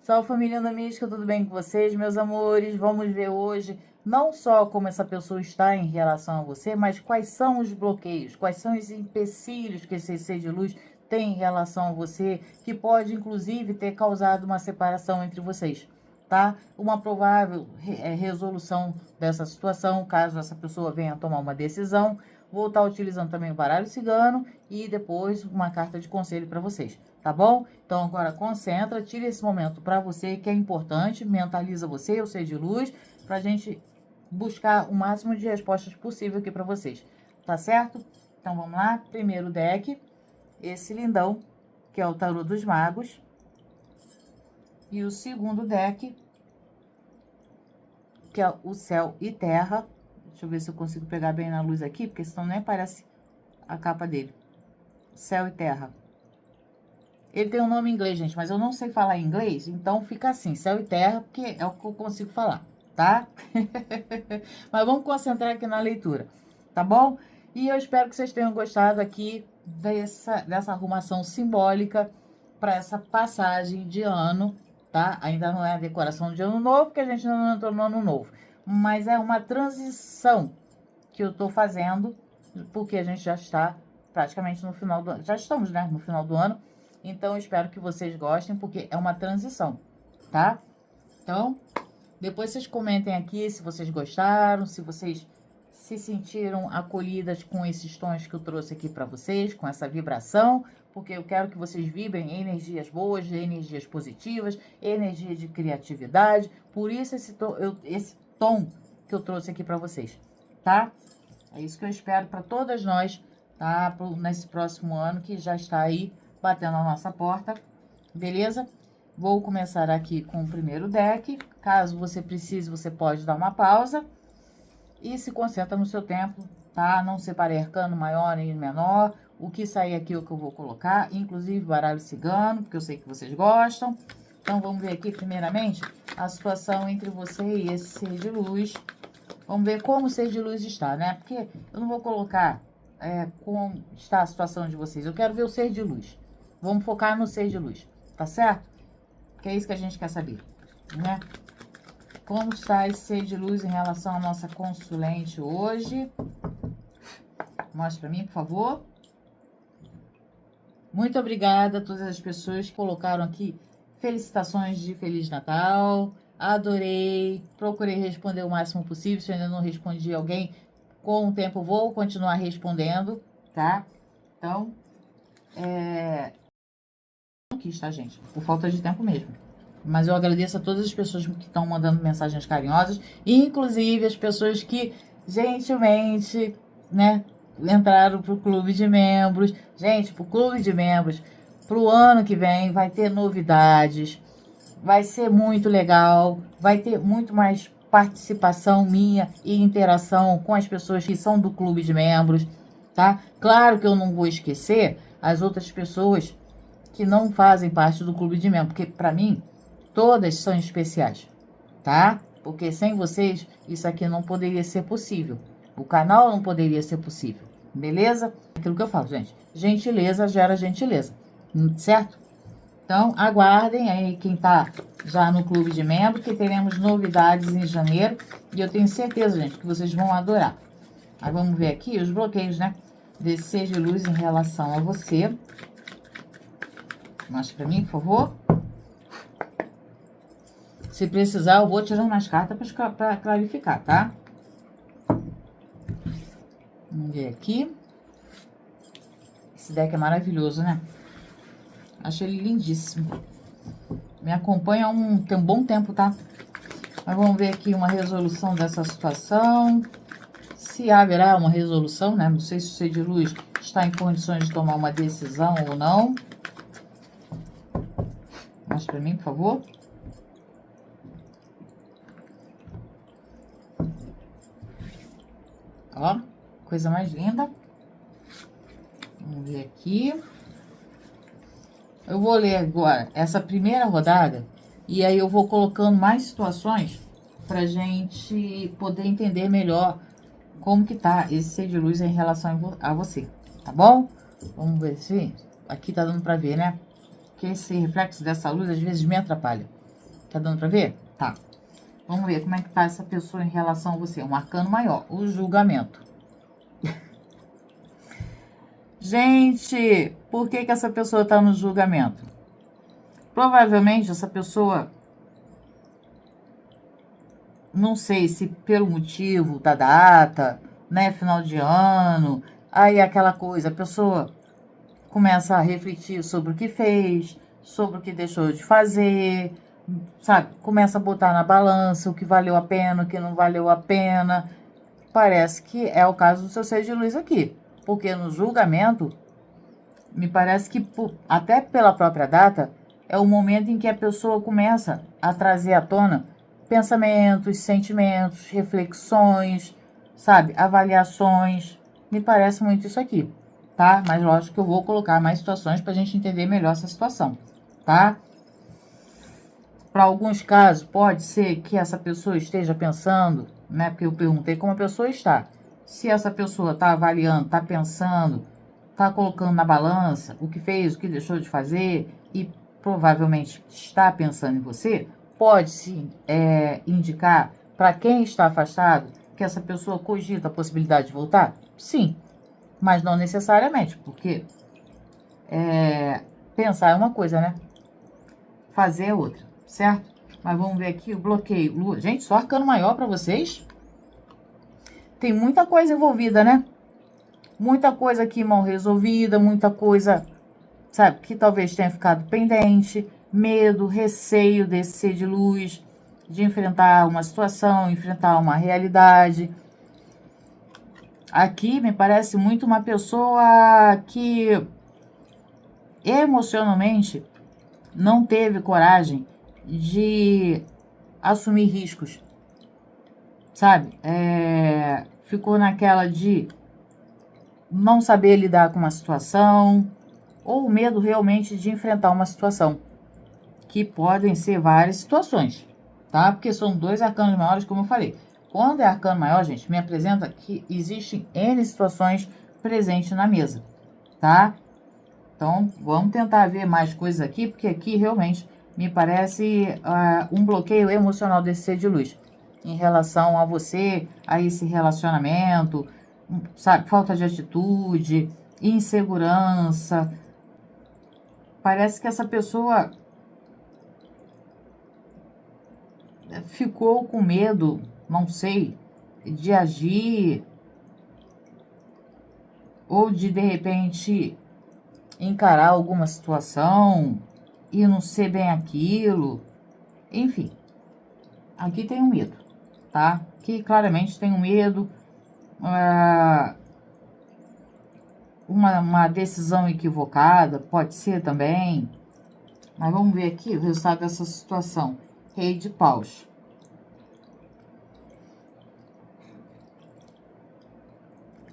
Salve, família da Mística, tudo bem com vocês, meus amores? Vamos ver hoje não só como essa pessoa está em relação a você, mas quais são os bloqueios, quais são os empecilhos que esse ser de luz tem em relação a você, que pode inclusive ter causado uma separação entre vocês, tá? Uma provável resolução dessa situação, caso essa pessoa venha tomar uma decisão. Vou estar utilizando também o baralho cigano e depois uma carta de conselho para vocês, tá bom? Então agora concentra, tira esse momento para você que é importante, mentaliza você, o ser de luz, pra gente buscar o máximo de respostas possível aqui para vocês, tá certo? Então vamos lá, primeiro deck, esse lindão, que é o Tarô dos Magos, e o segundo deck, que é o Céu e Terra. Deixa eu ver se eu consigo pegar bem na luz aqui, porque senão nem parece a capa dele. Céu e Terra. Ele tem um nome em inglês, gente, mas eu não sei falar inglês, então fica assim, Céu e Terra, porque é o que eu consigo falar, tá? Mas vamos concentrar aqui na leitura, tá bom? E eu espero que vocês tenham gostado aqui dessa arrumação simbólica para essa passagem de ano, tá? Ainda não é a decoração de ano novo, porque a gente ainda não entrou no ano novo. Mas é uma transição que eu tô fazendo, porque a gente já está praticamente no final do ano. Já estamos, né? No final do ano. Então, eu espero que vocês gostem, porque é uma transição, tá? Então, depois vocês comentem aqui se vocês gostaram, se vocês se sentiram acolhidas com esses tons que eu trouxe aqui para vocês, com essa vibração, porque eu quero que vocês vibrem energias boas, energias positivas, energia de criatividade. Por isso esse tom que eu trouxe aqui para vocês, tá? É isso que eu espero para todas nós, tá? Nesse próximo ano que já está aí batendo a nossa porta, beleza? Vou começar aqui com o primeiro deck. Caso você precise, você pode dar uma pausa e se concentra no seu tempo, tá? Não separe arcano maior nem menor. O que sair aqui é o que eu vou colocar, inclusive baralho cigano, porque eu sei que vocês gostam. Então, vamos ver aqui, primeiramente, a situação entre você e esse ser de luz. Vamos ver como o ser de luz está, né? Porque eu não vou colocar como está a situação de vocês. Eu quero ver o ser de luz. Vamos focar no ser de luz, tá certo? Que é isso que a gente quer saber, né? Como está esse ser de luz em relação à nossa consulente hoje? Mostra pra mim, por favor. Muito obrigada a todas as pessoas que colocaram aqui felicitações de Feliz Natal. Adorei. Procurei responder o máximo possível. Se eu ainda não respondi alguém, com o tempo vou continuar respondendo, tá? Então, não quis, tá, gente? Por falta de tempo mesmo. Mas eu agradeço a todas as pessoas que estão mandando mensagens carinhosas, inclusive as pessoas que gentilmente, né, entraram pro clube de membros. Gente, pro clube de membros, pro ano que vem vai ter novidades, vai ser muito legal, vai ter muito mais participação minha e interação com as pessoas que são do clube de membros, tá? Claro que eu não vou esquecer as outras pessoas que não fazem parte do clube de membros, porque para mim todas são especiais, tá? Porque sem vocês isso aqui não poderia ser possível. O canal não poderia ser possível, beleza? Aquilo que eu falo, gente. Gentileza gera gentileza, certo? Então, aguardem aí quem tá já no clube de membro, que teremos novidades em janeiro. E eu tenho certeza, gente, que vocês vão adorar. Aí vamos ver aqui os bloqueios, né? Desse ser de luz em relação a você. Mostra pra mim, por favor. Se precisar, eu vou tirando as cartas para clarificar, tá? Vamos ver aqui. Esse deck é maravilhoso, né? Acho ele lindíssimo. Me acompanha tem um bom tempo, tá? Mas vamos ver aqui uma resolução dessa situação. Se haverá uma resolução, né? Não sei se o ser de luz está em condições de tomar uma decisão ou não. Mostra pra mim, por favor. Ó, coisa mais linda. Vamos ver aqui. Eu vou ler agora essa primeira rodada e aí eu vou colocando mais situações pra gente poder entender melhor como que tá esse ser de luz em relação a você, tá bom? Vamos ver se aqui tá dando pra ver, né? Que esse reflexo dessa luz às vezes me atrapalha. Tá dando pra ver? Tá. Vamos ver como é que tá essa pessoa em relação a você. Um arcano maior, o julgamento. Gente, por que que essa pessoa tá no julgamento? Provavelmente essa pessoa, não sei se pelo motivo da data, né, final de ano, aí aquela coisa, a pessoa começa a refletir sobre o que fez, sobre o que deixou de fazer, sabe? Começa a botar na balança o que valeu a pena, o que não valeu a pena. Parece que é o caso do seu ser de luz aqui, porque no julgamento, me parece que até pela própria data, é o momento em que a pessoa começa a trazer à tona pensamentos, sentimentos, reflexões, sabe? Avaliações. Me parece muito isso aqui, tá? Mas lógico que eu vou colocar mais situações para a gente entender melhor essa situação, tá? Para alguns casos, pode ser que essa pessoa esteja pensando, né? Porque eu perguntei como a pessoa está. Se essa pessoa está avaliando, está pensando, está colocando na balança o que fez, o que deixou de fazer e provavelmente está pensando em você, pode sim indicar para quem está afastado que essa pessoa cogita a possibilidade de voltar? Sim, mas não necessariamente, porque pensar é uma coisa, né? Fazer é outra, certo? Mas vamos ver aqui o bloqueio. Lua. Gente, só arcano maior para vocês. Tem muita coisa envolvida, né? Muita coisa aqui mal resolvida, muita coisa, sabe, que talvez tenha ficado pendente, medo, receio desse ser de luz, de enfrentar uma situação, enfrentar uma realidade. Aqui me parece muito uma pessoa que emocionalmente não teve coragem de assumir riscos, sabe? Ficou naquela de não saber lidar com uma situação, ou o medo realmente de enfrentar uma situação, que podem ser várias situações, tá? Porque são 2 arcanos maiores, como eu falei. Quando é arcano maior, gente, me apresenta que existem N situações presentes na mesa, tá? Então, vamos tentar ver mais coisas aqui, porque aqui realmente me parece um bloqueio emocional desse ser de luz em relação a você, a esse relacionamento, sabe? Falta de atitude, insegurança. Parece que essa pessoa ficou com medo, não sei, de agir ou de repente encarar alguma situação e não ser bem aquilo. Enfim, aqui tem um medo, tá? Aqui claramente tem um medo, uma decisão equivocada, pode ser também. Mas vamos ver aqui o resultado dessa situação. Rei de paus.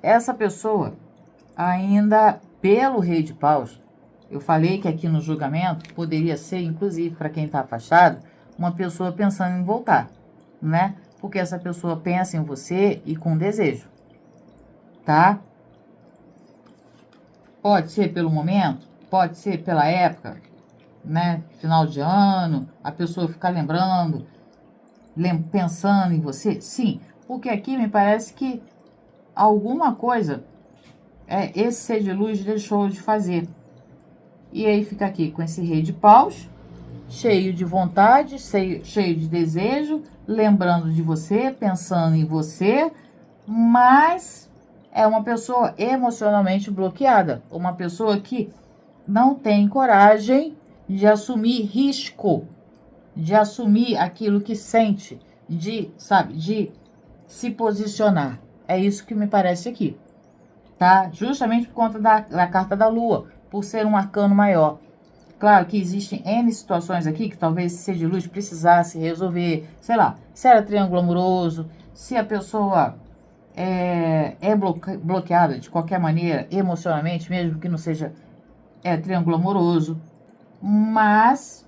Essa pessoa, ainda pelo rei de paus, eu falei que aqui no julgamento poderia ser, inclusive, para quem está afastado, uma pessoa pensando em voltar, né? Porque essa pessoa pensa em você e com desejo, tá? Pode ser pelo momento, pode ser pela época, né? Final de ano, a pessoa ficar lembrando, pensando em você, sim, porque aqui me parece que alguma coisa esse ser de luz deixou de fazer. E aí fica aqui com esse rei de paus, cheio de vontade, cheio de desejo, lembrando de você, pensando em você, mas é uma pessoa emocionalmente bloqueada, uma pessoa que não tem coragem de assumir risco, de assumir aquilo que sente, de se posicionar. É isso que me parece aqui, tá? Justamente por conta da carta da lua, por ser um arcano maior. Claro que existem N situações aqui que talvez esse ser de luz precisasse resolver, sei lá, se era triângulo amoroso, se a pessoa é bloqueada de qualquer maneira, emocionalmente, mesmo que não seja triângulo amoroso. Mas,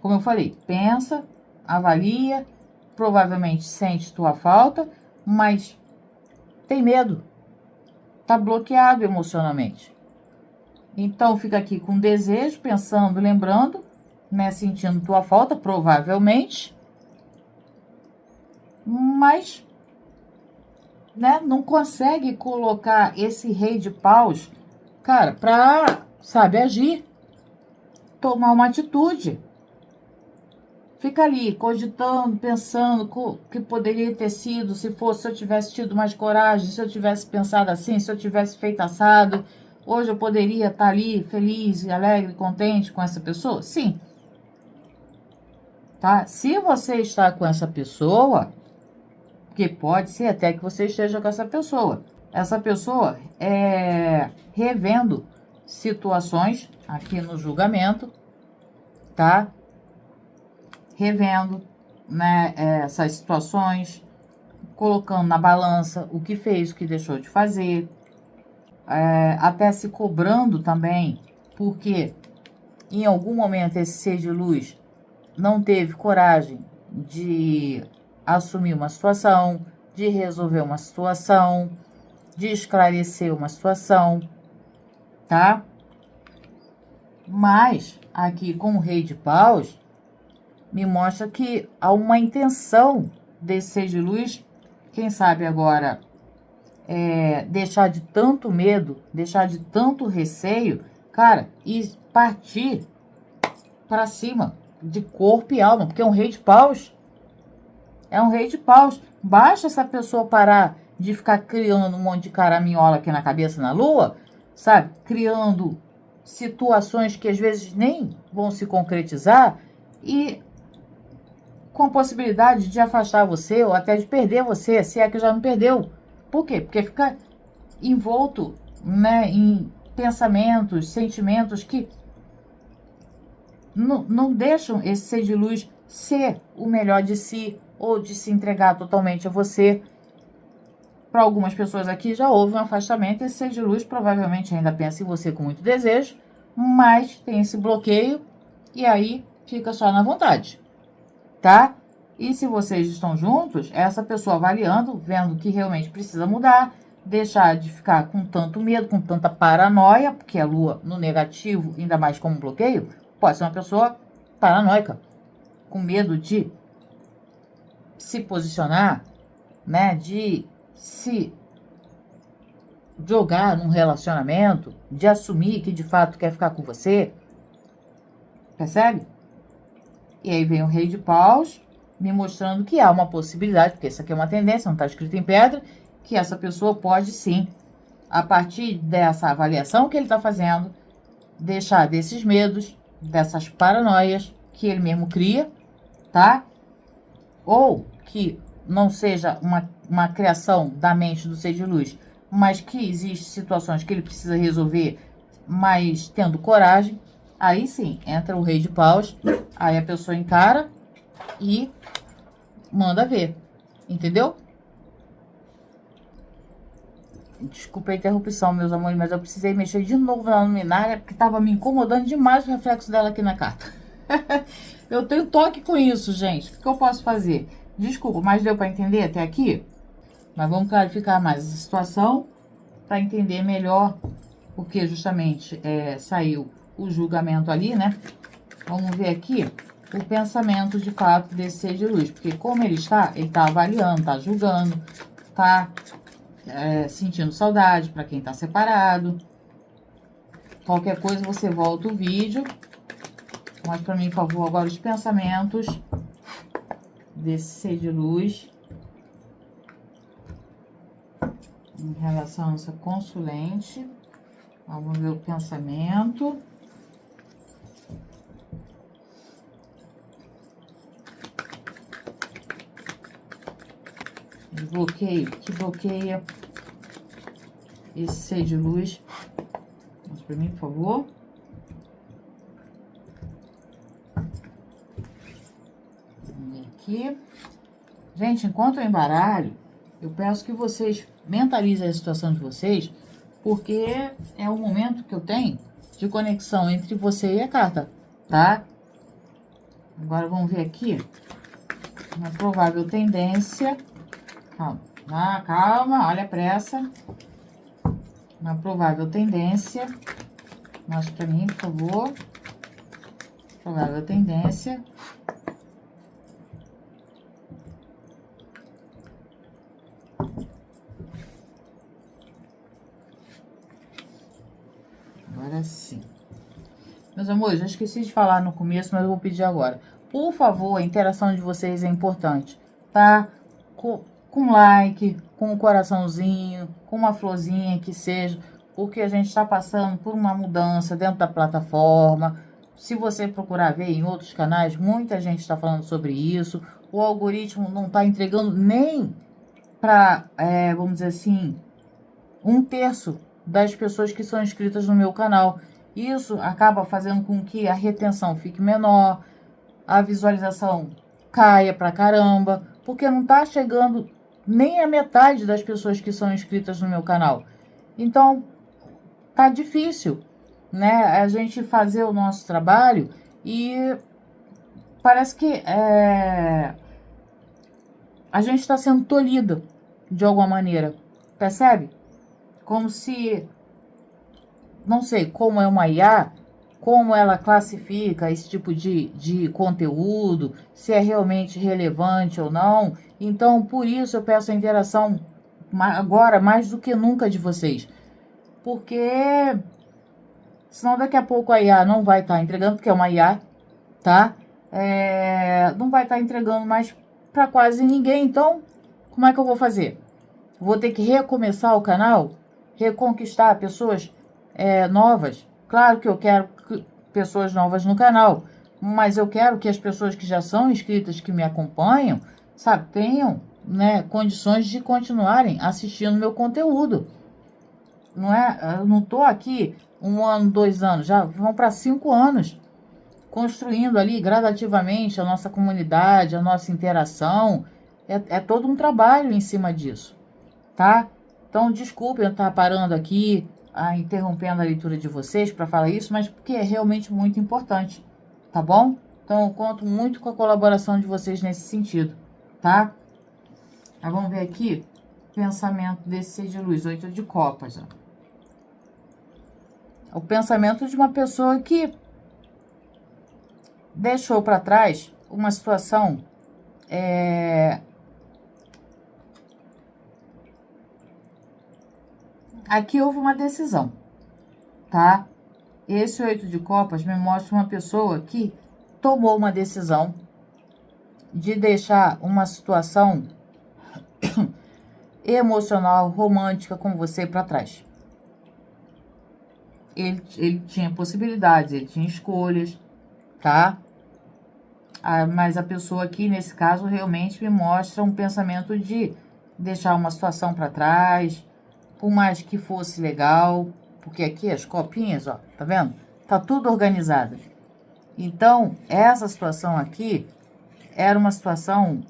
como eu falei, pensa, avalia, provavelmente sente tua falta, mas tem medo, tá bloqueado emocionalmente. Então, fica aqui com desejo, pensando, lembrando, né, sentindo tua falta, provavelmente, mas, né, não consegue colocar esse rei de paus, cara, pra, sabe, agir, tomar uma atitude. Fica ali, cogitando, pensando o que poderia ter sido se eu tivesse tido mais coragem, se eu tivesse pensado assim, se eu tivesse feito assado. Hoje eu poderia estar ali feliz, alegre, contente com essa pessoa? Sim. Tá? Se você está com essa pessoa, que pode ser até que você esteja com essa pessoa revendo situações aqui no julgamento, tá? Revendo, né, essas situações, colocando na balança o que fez, o que deixou de fazer, até se cobrando também, porque em algum momento esse ser de luz não teve coragem de assumir uma situação, de resolver uma situação, de esclarecer uma situação, tá? Mas aqui com o Rei de Paus, me mostra que há uma intenção desse ser de luz, quem sabe agora, deixar de tanto medo, deixar de tanto receio, cara, e partir para cima de corpo e alma, porque é um Rei de Paus. É um Rei de Paus. Basta essa pessoa parar de ficar criando um monte de caraminhola aqui na cabeça, na lua, sabe? Criando situações que às vezes nem vão se concretizar e com a possibilidade de afastar você ou até de perder você, se é que já não perdeu. Por quê? Porque fica envolto, né, em pensamentos, sentimentos que não deixam esse ser de luz ser o melhor de si ou de se entregar totalmente a você. Para algumas pessoas aqui já houve um afastamento, esse ser de luz provavelmente ainda pensa em você com muito desejo, mas tem esse bloqueio e aí fica só na vontade, tá? E se vocês estão juntos, essa pessoa avaliando, vendo que realmente precisa mudar, deixar de ficar com tanto medo, com tanta paranoia, porque a lua no negativo, ainda mais como bloqueio, pode ser uma pessoa paranoica, com medo de se posicionar, né, de se jogar num relacionamento, de assumir que de fato quer ficar com você, percebe? E aí vem o Rei de Paus, me mostrando que há uma possibilidade, porque isso aqui é uma tendência, não está escrito em pedra, que essa pessoa pode sim, a partir dessa avaliação que ele está fazendo, deixar desses medos, dessas paranoias que ele mesmo cria, tá? Ou que não seja uma criação da mente do ser de luz, mas que existem situações que ele precisa resolver, mas tendo coragem, aí sim, entra o Rei de Paus, aí a pessoa encara e manda ver, entendeu? Desculpa a interrupção, meus amores, mas eu precisei mexer de novo na luminária, porque estava me incomodando demais o reflexo dela aqui na carta. Eu tenho toque com isso, gente. O que eu posso fazer? Desculpa, mas deu para entender até aqui? Mas vamos clarificar mais essa situação para entender melhor, porque justamente saiu o julgamento ali, né? Vamos ver aqui o pensamento de fato desse ser de luz, porque como ele está avaliando, está julgando, está sentindo saudade para quem está separado. Qualquer coisa você volta o vídeo. Mostra para mim, por favor, agora os pensamentos desse ser de luz em relação a essa consulente. Vamos ver o pensamento. Bloqueio, que bloqueia esse ser de luz. Mostra para mim, por favor. Aqui. Gente, enquanto eu embaralho, eu peço que vocês mentalizem a situação de vocês, porque é o momento que eu tenho de conexão entre você e a carta, tá? Agora vamos ver aqui uma provável tendência. Calma, calma, olha a pressa. Uma provável tendência. Mostra pra mim, por favor. Provável tendência. Agora sim. Meus amores, eu esqueci de falar no começo, mas eu vou pedir agora. Por favor, a interação de vocês é importante, tá? Com like, com um coraçãozinho, com uma florzinha que seja, porque a gente está passando por uma mudança dentro da plataforma. Se você procurar ver em outros canais, muita gente está falando sobre isso. O algoritmo não está entregando nem para, vamos dizer assim, 1/3 das pessoas que são inscritas no meu canal. Isso acaba fazendo com que a retenção fique menor, a visualização caia pra caramba, porque não tá chegando nem a metade das pessoas que são inscritas no meu canal. Então, tá difícil, né, a gente fazer o nosso trabalho e parece que a gente está sendo tolhida de alguma maneira, percebe? Como se, não sei como é uma IA, como ela classifica esse tipo de conteúdo, se é realmente relevante ou não. Então, por isso eu peço a interação agora mais do que nunca de vocês. Porque senão daqui a pouco a IA não vai estar entregando, porque é uma IA, tá? Não vai estar entregando mais para quase ninguém. Então, como é que eu vou fazer? Vou ter que recomeçar o canal? Reconquistar pessoas novas? Claro que eu quero pessoas novas no canal, mas eu quero que as pessoas que já são inscritas, que me acompanham, sabe, tenham, né, condições de continuarem assistindo meu conteúdo. Não é? Eu não tô aqui 1 ano, 2 anos, já vão para 5 anos, construindo ali gradativamente a nossa comunidade, a nossa interação. É todo um trabalho em cima disso, tá? Então, desculpe eu estar parando aqui, interrompendo a leitura de vocês para falar isso, mas porque é realmente muito importante, tá bom? Então, eu conto muito com a colaboração de vocês nesse sentido, tá? Aí, vamos ver aqui, pensamento desse ser de luz, 8 de copas, ó. O pensamento de uma pessoa que deixou para trás uma situação aqui houve uma decisão, tá? Esse 8 de copas me mostra uma pessoa que tomou uma decisão de deixar uma situação emocional, romântica com você para trás. Ele tinha possibilidades, ele tinha escolhas, tá? Mas a pessoa aqui, nesse caso, realmente me mostra um pensamento de deixar uma situação para trás, por mais que fosse legal, porque aqui as copinhas, ó, tá vendo? Tá tudo organizado. Então, essa situação aqui era uma situação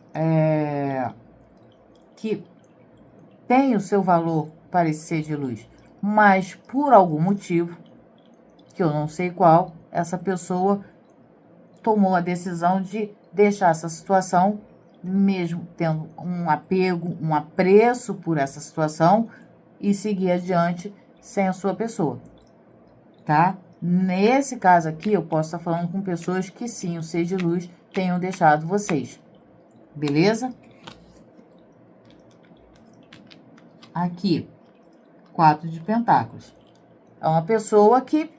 que tem o seu valor para esse ser de luz, mas por algum motivo, que eu não sei qual, essa pessoa tomou a decisão de deixar essa situação, mesmo tendo um apego, um apreço por essa situação, e seguir adiante sem a sua pessoa, tá? Nesse caso aqui, eu posso estar falando com pessoas que sim, o ser de luz tenham deixado vocês, beleza? Aqui, 4 de pentáculos. É uma pessoa que,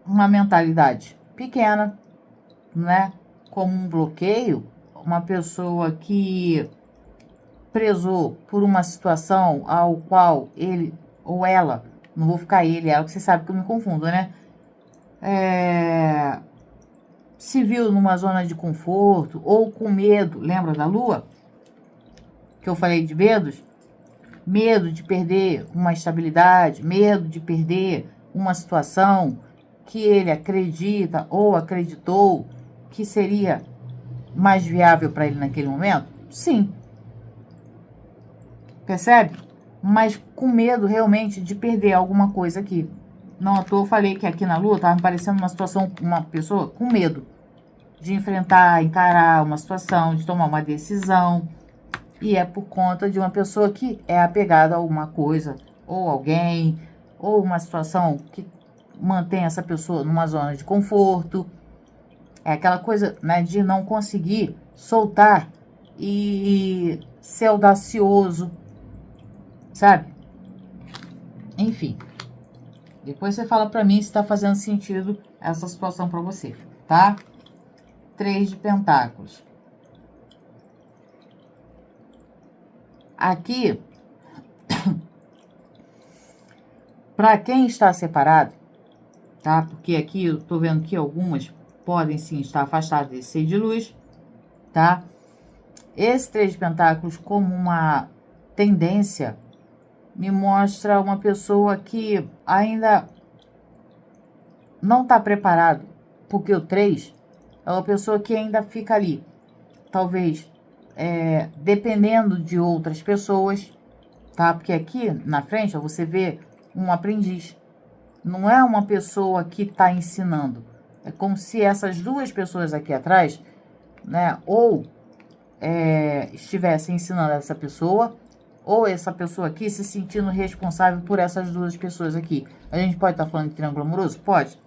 uma mentalidade pequena, né? Como um bloqueio, uma pessoa que prezou por uma situação ao qual ele ou ela, não vou ficar ele, ela, que você sabe que eu me confundo, né? Se viu numa zona de conforto ou com medo, lembra da lua? Que eu falei de medos? Medo de perder uma estabilidade, medo de perder uma situação que ele acredita ou acreditou que seria mais viável para ele naquele momento? Sim. Percebe? Mas com medo realmente de perder alguma coisa aqui. Não à toa eu falei que aqui na lua estava me parecendo uma situação, uma pessoa com medo de enfrentar, encarar uma situação, de tomar uma decisão. E é por conta de uma pessoa que é apegada a alguma coisa, ou alguém, ou uma situação que mantém essa pessoa numa zona de conforto. É aquela coisa, né, de não conseguir soltar e ser audacioso, sabe? Enfim, depois você fala pra mim se tá fazendo sentido essa situação pra você, tá? 3 de pentáculos. Aqui, pra quem está separado, tá? Porque aqui eu tô vendo que algumas podem sim estar afastadas desse ser de luz, tá? Esse 3 de pentáculos como uma tendência me mostra uma pessoa que ainda não está preparado, porque o 3 é uma pessoa que ainda fica ali, talvez dependendo de outras pessoas, tá? Porque aqui na frente ó, você vê um aprendiz, não é uma pessoa que está ensinando, é como se essas duas pessoas aqui atrás, né, ou estivessem ensinando essa pessoa, ou essa pessoa aqui se sentindo responsável por essas duas pessoas aqui. A gente pode estar falando de triângulo amoroso? Pode.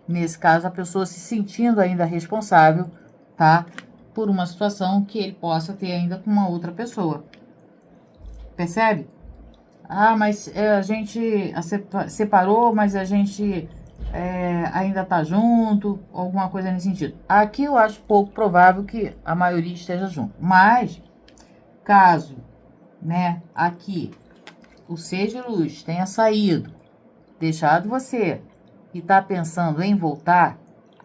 Nesse caso, a pessoa se sentindo ainda responsável, tá? Por uma situação que ele possa ter ainda com uma outra pessoa. Percebe? Ah, mas a gente separou, mas a gente ainda tá junto, alguma coisa nesse sentido. Aqui eu acho pouco provável que a maioria esteja junto. Mas, caso, né, aqui o ser de luz tenha saído, deixado você e tá pensando em voltar,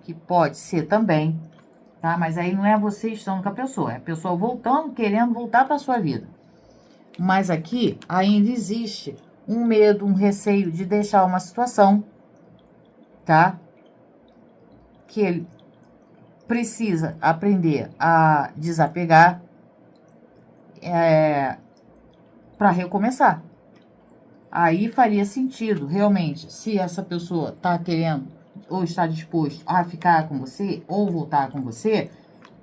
que pode ser também, tá? Mas aí não é você estando com a pessoa, é a pessoa voltando, querendo voltar para sua vida. Mas aqui ainda existe um medo, um receio de deixar uma situação, tá? Que ele precisa aprender a desapegar para recomeçar. Aí faria sentido, realmente, se essa pessoa está querendo ou está disposto a ficar com você ou voltar com você,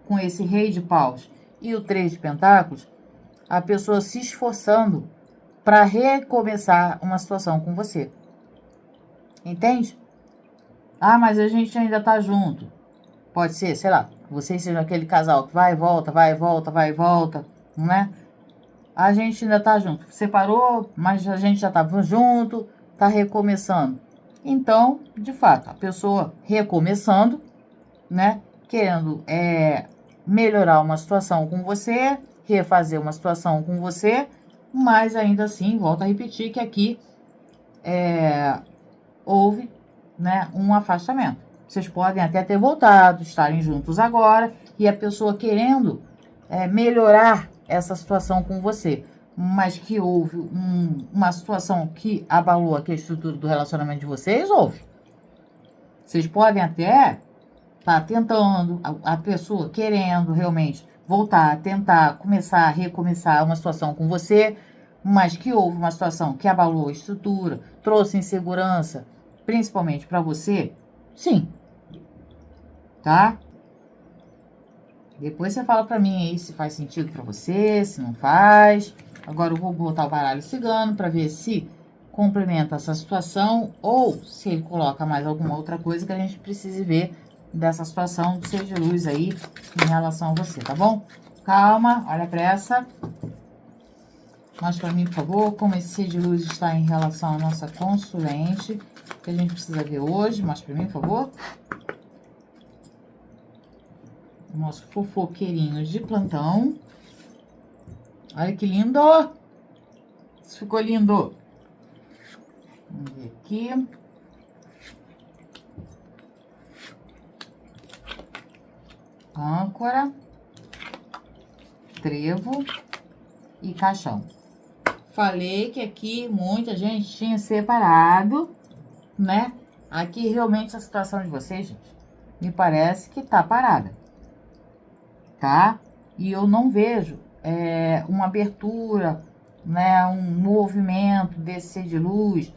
com esse rei de paus e o 3 de pentáculos, a pessoa se esforçando para recomeçar uma situação com você. Entende? Ah, mas a gente ainda tá junto. Pode ser, sei lá, vocês sejam aquele casal que vai e volta, vai e volta, vai e volta, não é? A gente ainda tá junto. Separou, mas a gente já tava junto, tá recomeçando. Então, de fato, a pessoa recomeçando, né? Querendo melhorar uma situação com você, refazer uma situação com você, mas ainda assim, volto a repetir que aqui houve, né, um afastamento. Vocês podem até ter voltado, estarem juntos agora, e a pessoa querendo melhorar essa situação com você, mas que houve uma situação que abalou aqui a estrutura do relacionamento de vocês, houve. Vocês podem até estar tentando, a pessoa querendo realmente voltar, tentar começar, recomeçar uma situação com você, mas que houve uma situação que abalou a estrutura, trouxe insegurança, principalmente para você, sim, tá? Depois você fala pra mim aí se faz sentido pra você, se não faz. Agora eu vou botar o baralho cigano pra ver se complementa essa situação ou se ele coloca mais alguma outra coisa que a gente precise ver dessa situação do ser de luz aí em relação a você, tá bom? Calma, olha pra essa. Mostra pra mim, por favor, como esse ser de luz está em relação à nossa consulente, que a gente precisa ver hoje. Mostra pra mim, por favor. Nosso fofoqueirinho de plantão. Olha que lindo! Isso ficou lindo. Vamos ver aqui. Âncora, trevo e caixão. Falei que aqui muita gente tinha separado, né? Aqui realmente a situação de vocês, gente, me parece que tá parada, tá? E eu não vejo uma abertura, né? Um movimento desse ser de luz,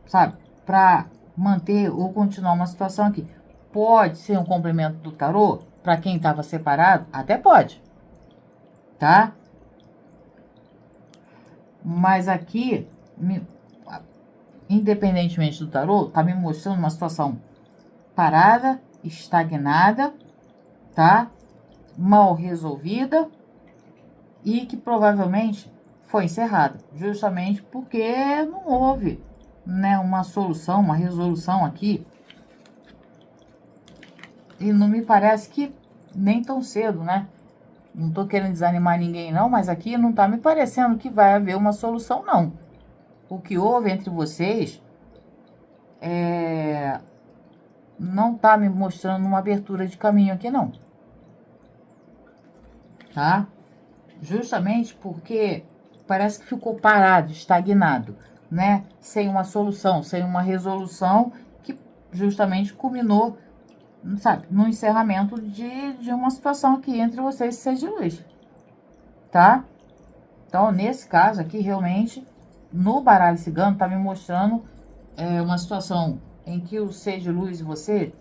sabe? Pra manter ou continuar uma situação aqui. Pode ser um complemento do tarô para quem estava separado? Até pode, tá? Mas aqui independentemente do tarô, tá me mostrando uma situação parada, estagnada, tá? Mal resolvida e que provavelmente foi encerrada, justamente porque não houve, né, uma solução, uma resolução aqui. E não me parece que nem tão cedo, né? Não tô querendo desanimar ninguém não, mas aqui não tá me parecendo que vai haver uma solução não. O que houve entre vocês não tá me mostrando uma abertura de caminho aqui não. Tá? Justamente porque parece que ficou parado, estagnado, né? Sem uma solução, sem uma resolução que justamente culminou, sabe, no encerramento de uma situação aqui entre vocês e seres de luz, tá? Então, nesse caso aqui, realmente, no baralho cigano, tá me mostrando uma situação em que o ser de luz e você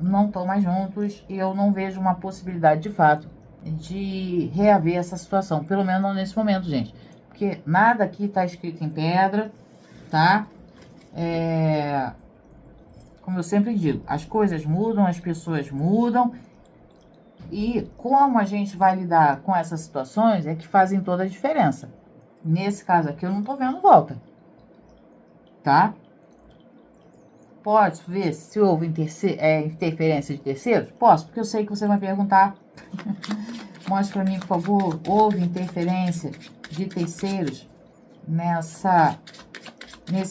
não estão mais juntos e eu não vejo uma possibilidade de fato de reaver essa situação, pelo menos não nesse momento, gente, porque nada aqui tá escrito em pedra, tá? Como eu sempre digo, as coisas mudam, as pessoas mudam e como a gente vai lidar com essas situações é que fazem toda a diferença. Nesse caso aqui eu não tô vendo volta, tá? Pode ver se houve interferência de terceiros? Posso, porque eu sei que você vai perguntar. Mostre para mim, por favor, houve interferência de terceiros nesse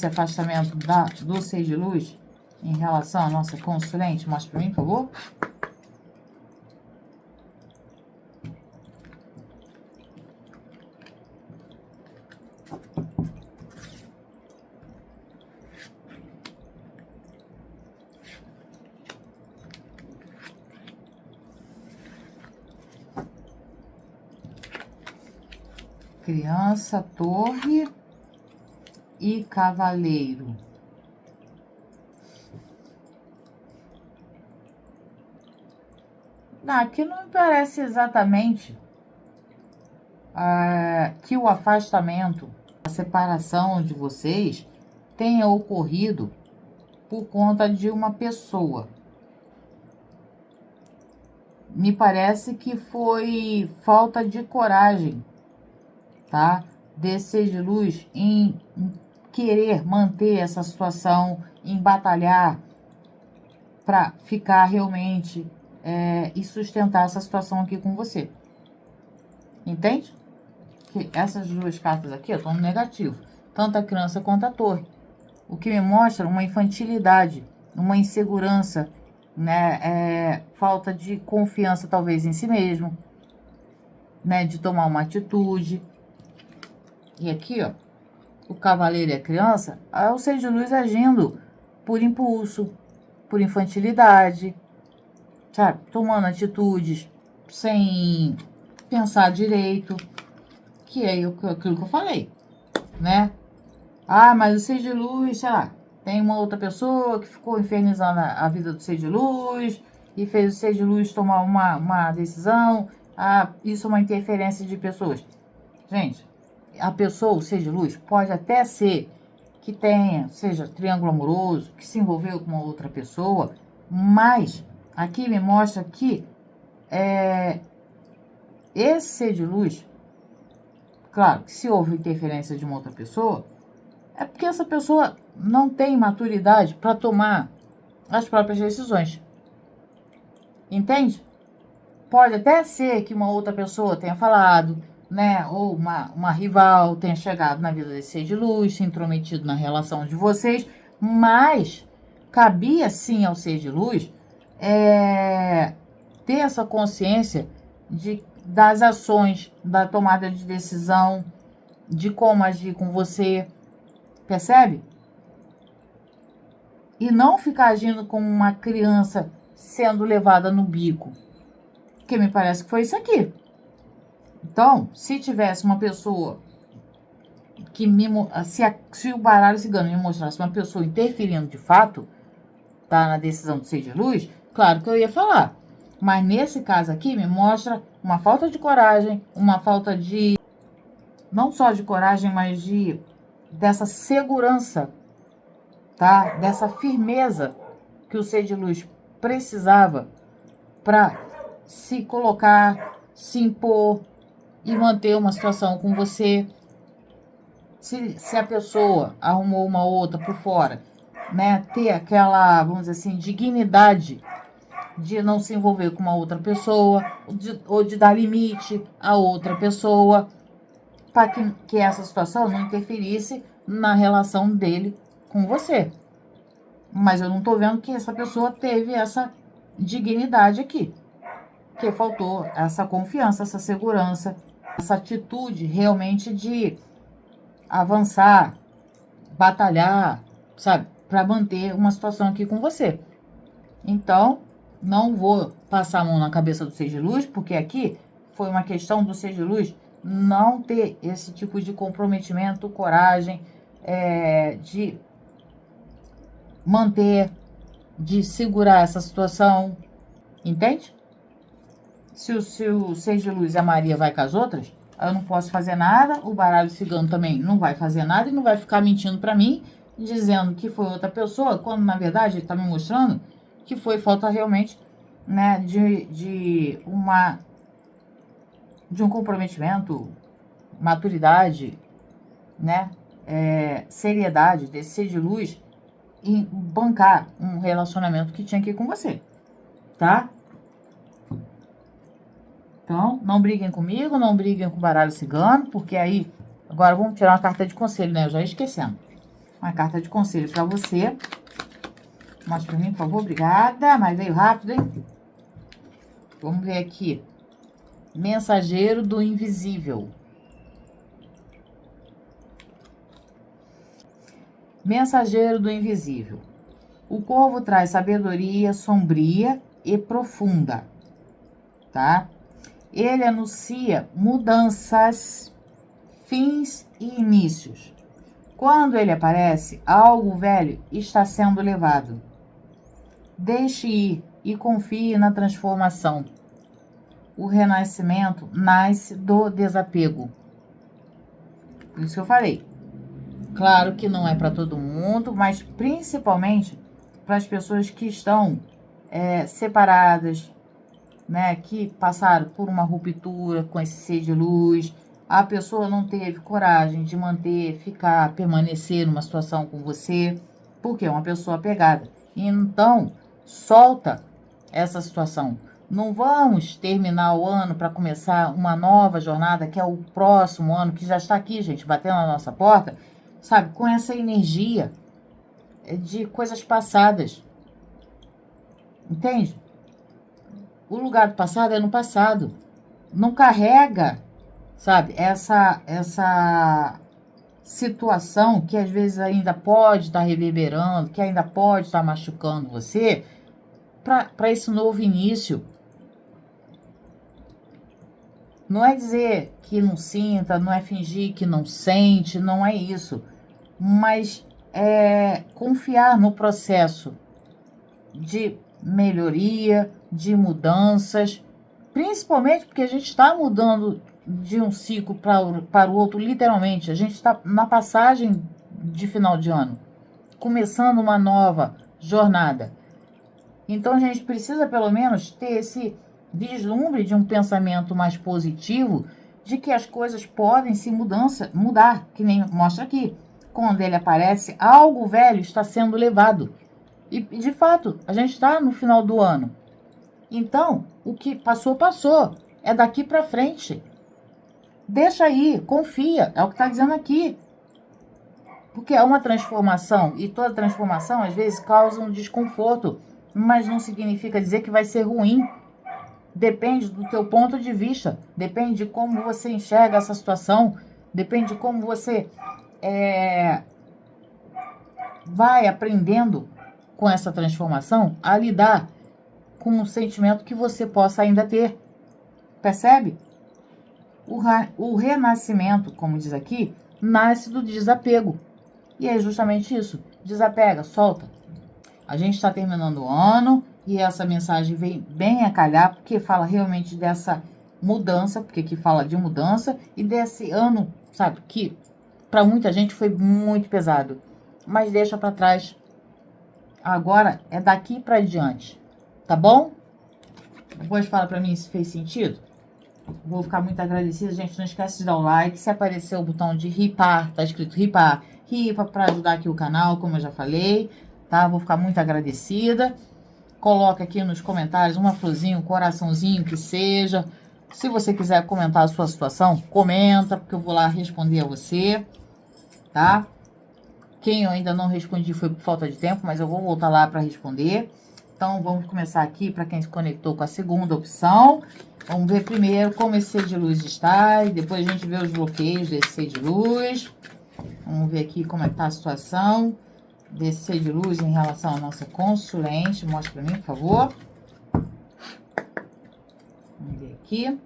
afastamento do ser de luz em relação à nossa consulente? Mostre para mim, por favor. Criança, torre e cavaleiro. Aqui não me parece exatamente que o afastamento, a separação de vocês tenha ocorrido por conta de uma pessoa. Me parece que foi falta de coragem, tá? Desse ser de luz em querer manter essa situação, em batalhar para ficar realmente e sustentar essa situação aqui com você. Entende? Que essas duas cartas aqui estão no negativo, tanto a criança quanto a torre. O que me mostra uma infantilidade, uma insegurança, né? Falta de confiança talvez em si mesmo, né? De tomar uma atitude. E aqui, ó, o cavaleiro e a criança, é o ser de luz agindo por impulso, por infantilidade, sabe? Tomando atitudes sem pensar direito, que é aquilo que eu falei, né? Ah, mas o ser de luz, sei lá, tem uma outra pessoa que ficou infernizando a vida do ser de luz e fez o ser de luz tomar uma decisão. Ah, isso é uma interferência de pessoas. Gente, a pessoa, o ser de luz, pode até ser que seja triângulo amoroso, que se envolveu com uma outra pessoa, mas aqui me mostra que esse ser de luz, claro, que se houve interferência de uma outra pessoa, é porque essa pessoa não tem maturidade para tomar as próprias decisões. Entende? Pode até ser que uma outra pessoa tenha falado, né? Ou uma rival tenha chegado na vida desse ser de luz, se intrometido na relação de vocês, mas cabia sim ao ser de luz ter essa consciência das ações, da tomada de decisão, de como agir com você, percebe? E não ficar agindo como uma criança sendo levada no bico, que me parece que foi isso aqui. Então, se tivesse uma pessoa que se o baralho cigano me mostrasse uma pessoa interferindo de fato, tá, na decisão do ser de luz, claro que eu ia falar. Mas nesse caso aqui me mostra uma falta de coragem, uma falta de, não só de coragem, mas de dessa segurança, tá? Dessa firmeza que o ser de luz precisava para se colocar, se impor e manter uma situação com você. Se a pessoa arrumou uma outra por fora, né, ter aquela, vamos dizer assim, dignidade de não se envolver com uma outra pessoa, ou de dar limite a outra pessoa, para que essa situação não interferisse na relação dele com você. Mas eu não tô vendo que essa pessoa teve essa dignidade aqui. Que faltou essa confiança, essa segurança, essa atitude realmente de avançar, batalhar, sabe? Para manter uma situação aqui com você. Então, não vou passar a mão na cabeça do ser de luz, porque aqui foi uma questão do ser de luz não ter esse tipo de comprometimento, coragem, de manter, de segurar essa situação, entende? Se o ser de luz, a Maria, vai com as outras, eu não posso fazer nada, o baralho cigano também não vai fazer nada e não vai ficar mentindo para mim, dizendo que foi outra pessoa, quando na verdade ele está me mostrando que foi falta realmente, né, de um comprometimento, maturidade, né, seriedade desse ser de luz em bancar um relacionamento que tinha aqui com você, tá? Então, não briguem comigo, não briguem com o baralho cigano, porque aí... Agora, vamos tirar uma carta de conselho, né? Eu já ia esquecendo. Uma carta de conselho pra você. Mostra pra mim, por favor. Obrigada. Mas veio rápido, hein? Vamos ver aqui. Mensageiro do invisível. Mensageiro do invisível. O corvo traz sabedoria sombria e profunda, tá? Ele anuncia mudanças, fins e inícios. Quando ele aparece, algo velho está sendo levado. Deixe ir e confie na transformação. O renascimento nasce do desapego. Por isso que eu falei. Claro que não é para todo mundo, mas principalmente para as pessoas que estão separadas, né, que passaram por uma ruptura com esse ser de luz, a pessoa não teve coragem de manter, ficar, permanecer numa situação com você, porque é uma pessoa apegada. Então, solta essa situação. Não vamos terminar o ano para começar uma nova jornada, que é o próximo ano, que já está aqui, gente, batendo na nossa porta, sabe, com essa energia de coisas passadas. Entende? O lugar do passado é no passado. Não carrega, sabe, essa situação que às vezes ainda pode estar reverberando, que ainda pode estar machucando você, para esse novo início. Não é dizer que não sinta, não é fingir que não sente, não é isso. Mas é confiar no processo de melhoria, de mudanças, principalmente porque a gente está mudando de um ciclo para o outro, literalmente. A gente está na passagem de final de ano, começando uma nova jornada. Então, a gente precisa, pelo menos, ter esse vislumbre de um pensamento mais positivo, de que as coisas podem se mudar, que nem mostra aqui. Quando ele aparece, algo velho está sendo levado. E, de fato, a gente está no final do ano. Então, o que passou, passou. É daqui para frente. Deixa aí, confia. É o que está dizendo aqui. Porque é uma transformação. E toda transformação, às vezes, causa um desconforto. Mas não significa dizer que vai ser ruim. Depende do teu ponto de vista. Depende de como você enxerga essa situação. Depende de como você vai aprendendo com essa transformação a lidar com um sentimento que você possa ainda ter. Percebe? O renascimento, como diz aqui, nasce do desapego. E é justamente isso. Desapega, solta. A gente está terminando o ano e essa mensagem vem bem a calhar, porque fala realmente dessa mudança, porque aqui fala de mudança, e desse ano, sabe, que para muita gente foi muito pesado. Mas deixa para trás. Agora é daqui para diante. Tá bom? Depois fala para mim se fez sentido. Vou ficar muito agradecida. Gente, não esquece de dar o like. Se aparecer o botão de ripar, tá escrito ripar, ripa para ajudar aqui o canal, como eu já falei. Tá? Vou ficar muito agradecida. Coloca aqui nos comentários uma florzinha, um coraçãozinho, que seja. Se você quiser comentar a sua situação, comenta, porque eu vou lá responder a você, tá? Quem eu ainda não respondi foi por falta de tempo, mas eu vou voltar lá para responder. Então, vamos começar aqui para quem se conectou com a segunda opção. Vamos ver primeiro como esse ser de luz está e depois a gente vê os bloqueios desse ser de luz. Vamos ver aqui como é que tá a situação desse ser de luz em relação à nossa consulente. Mostra para mim, por favor. Vamos ver aqui.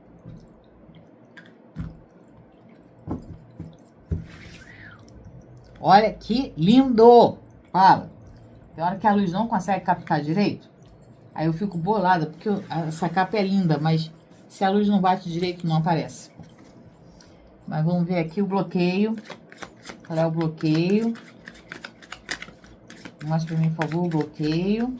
Olha que lindo! Fala. Tem hora que a luz não consegue captar direito. Aí eu fico bolada, porque essa capa é linda, mas se a luz não bate direito, não aparece. Mas vamos ver aqui o bloqueio. Qual é o bloqueio? Mostra pra mim, por favor, o bloqueio.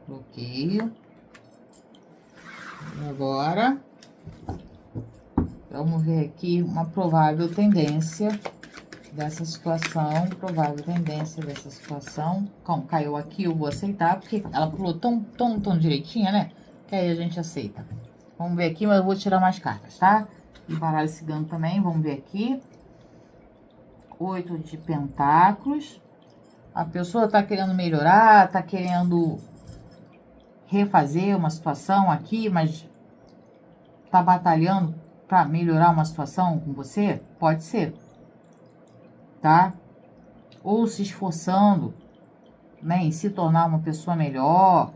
Bloqueio. Agora, vamos ver aqui uma provável tendência dessa situação. Provável tendência dessa situação. Como caiu aqui, eu vou aceitar, porque ela pulou tão direitinha, né? Que aí a gente aceita. Vamos ver aqui, mas eu vou tirar mais cartas, tá? E baralho cigano também, vamos ver aqui. 8 de pentáculos. A pessoa tá querendo melhorar, tá querendo refazer uma situação aqui, mas tá batalhando para melhorar uma situação com você? Pode ser, tá? Ou se esforçando, né, em se tornar uma pessoa melhor,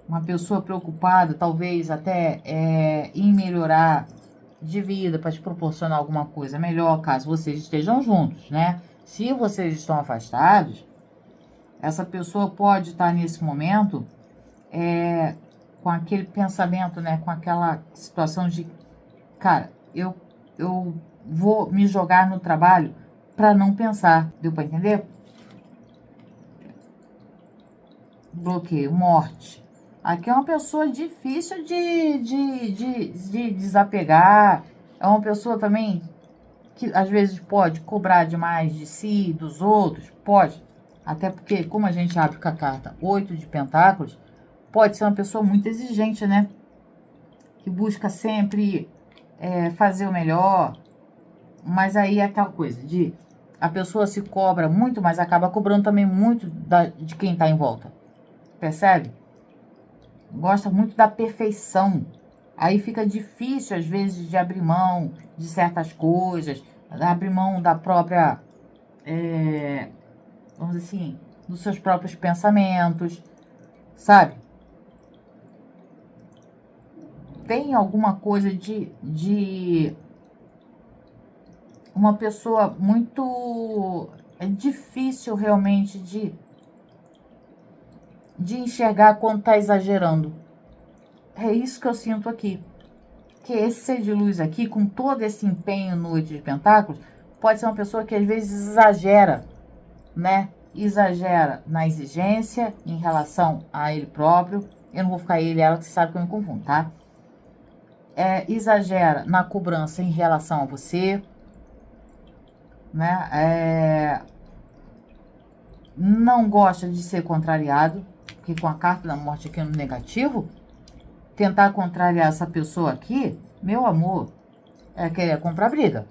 uma pessoa preocupada, talvez até em melhorar de vida para te proporcionar alguma coisa melhor, caso vocês estejam juntos, né? Se vocês estão afastados, essa pessoa pode estar nesse momento com aquele pensamento, né? Com aquela situação de, cara, eu vou me jogar no trabalho para não pensar. Deu para entender? Bloqueio, morte. Aqui é uma pessoa difícil de desapegar. É uma pessoa também que às vezes pode cobrar demais de si, dos outros. Pode. Até porque, como a gente abre com a carta 8 de pentáculos, pode ser uma pessoa muito exigente, né? Que busca sempre fazer o melhor. Mas aí é aquela coisa de a pessoa se cobra muito, mas acaba cobrando também muito de quem está em volta. Percebe? Gosta muito da perfeição. Aí fica difícil, às vezes, de abrir mão de certas coisas, abrir mão da própria, vamos dizer assim, dos seus próprios pensamentos, sabe? Tem alguma coisa de uma pessoa muito... É difícil realmente de enxergar quando tá exagerando. É isso que eu sinto aqui. Que esse ser de luz aqui, com todo esse empenho no 8 de pentáculos, pode ser uma pessoa que às vezes exagera, né? Exagera na exigência em relação a ele próprio. Eu não vou ficar ele e ela, que você sabe que eu me confundo, tá? Exagera na cobrança em relação a você, né? Não gosta de ser contrariado, porque com a carta da morte aqui no negativo, tentar contrariar essa pessoa aqui, meu amor, é querer comprar briga.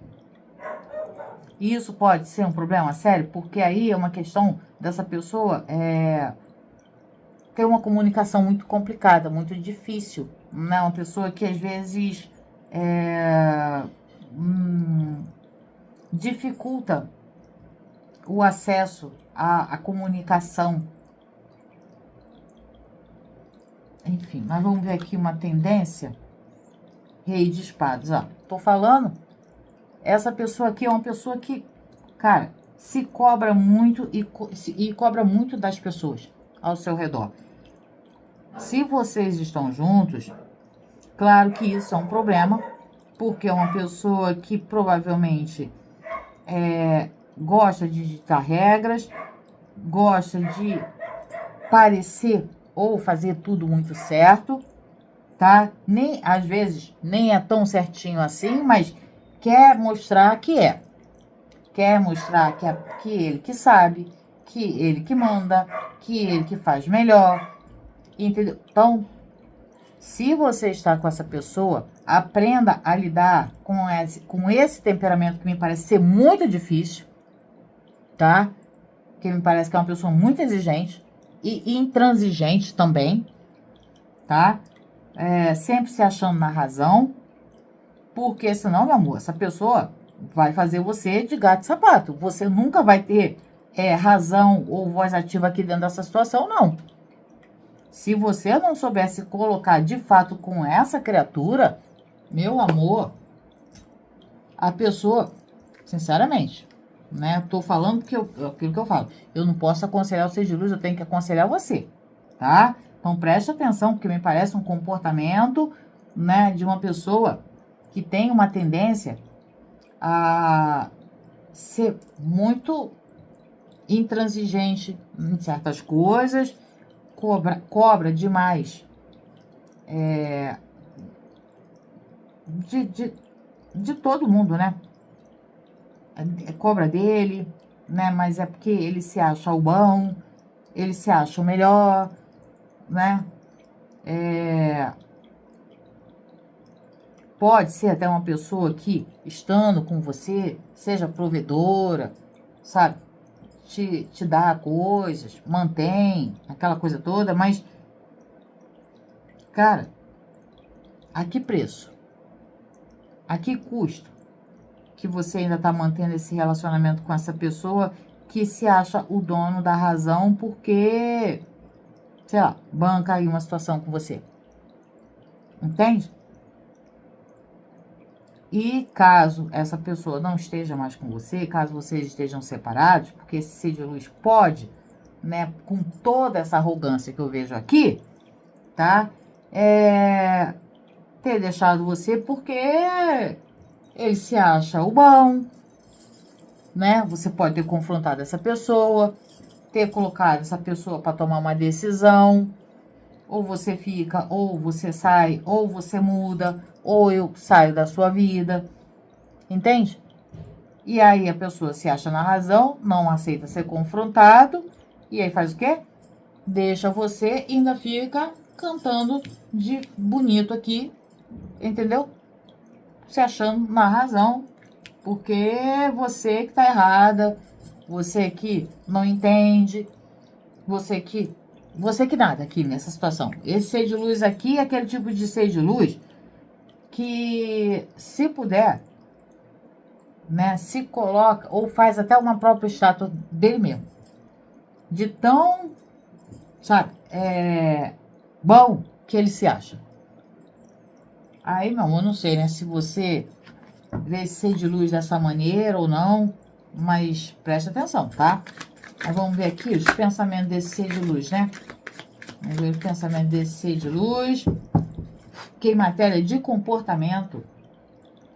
E isso pode ser um problema sério, porque aí é uma questão dessa pessoa ter uma comunicação muito complicada, muito difícil, né? Uma pessoa que às vezes dificulta o acesso à comunicação. Enfim, mas vamos ver aqui uma tendência. Rei de espadas, ó. Tô falando, essa pessoa aqui é uma pessoa que, cara, se cobra muito e cobra muito das pessoas. ao seu redor. Se vocês estão juntos, claro que isso é um problema, porque é uma pessoa que provavelmente gosta de ditar regras, gosta de parecer ou fazer tudo muito certo, tá? Nem, às vezes, nem é tão certinho assim, mas quer mostrar que é. Quer mostrar que ele que sabe, que ele que manda, que ele que faz melhor, entendeu? Então, se você está com essa pessoa, aprenda a lidar com esse temperamento que me parece ser muito difícil, tá? Que me parece que é uma pessoa muito exigente e intransigente também, tá? Sempre se achando na razão, porque senão, meu amor, essa pessoa vai fazer você de gato e sapato. Você nunca vai ter razão ou voz ativa aqui dentro dessa situação, não. Se você não soubesse colocar de fato com essa criatura, meu amor, a pessoa, sinceramente, né? Tô falando aquilo que eu falo. Eu não posso aconselhar o ser de luz, eu tenho que aconselhar você, tá? Então preste atenção, porque me parece um comportamento, né, de uma pessoa que tem uma tendência a ser muito intransigente em certas coisas, cobra demais de, de, de todo mundo, né? Cobra dele, né? Mas é porque ele se acha o bom, ele se acha o melhor, né? Pode ser até uma pessoa que, estando com você, seja provedora, sabe? Te dá coisas, mantém, aquela coisa toda, mas, cara, a que preço? A que custo que você ainda está mantendo esse relacionamento com essa pessoa que se acha o dono da razão porque, sei lá, banca aí uma situação com você? Entende? E caso essa pessoa não esteja mais com você, caso vocês estejam separados, porque esse ser de luz pode, né, com toda essa arrogância que eu vejo aqui, tá? Ter deixado você porque ele se acha o bom, né? Você pode ter confrontado essa pessoa, ter colocado essa pessoa para tomar uma decisão, ou você fica, ou você sai, ou você muda, ou eu saio da sua vida, entende? E aí a pessoa se acha na razão, não aceita ser confrontado, e aí faz o quê? Deixa você e ainda fica cantando de bonito aqui, entendeu? Se achando na razão, porque você que tá errada, você que não entende, você que nada aqui nessa situação. Esse ser de luz aqui é aquele tipo de ser de luz que, se puder, né, se coloca ou faz até uma própria estátua dele mesmo. De tão, sabe, bom que ele se acha. Aí, meu amor, eu não sei, né, se você vê esse ser de luz dessa maneira ou não, mas preste atenção, tá? Aí vamos ver aqui os pensamentos desse ser de luz, né? Vamos ver os pensamentos desse ser de luz. Que em matéria de comportamento,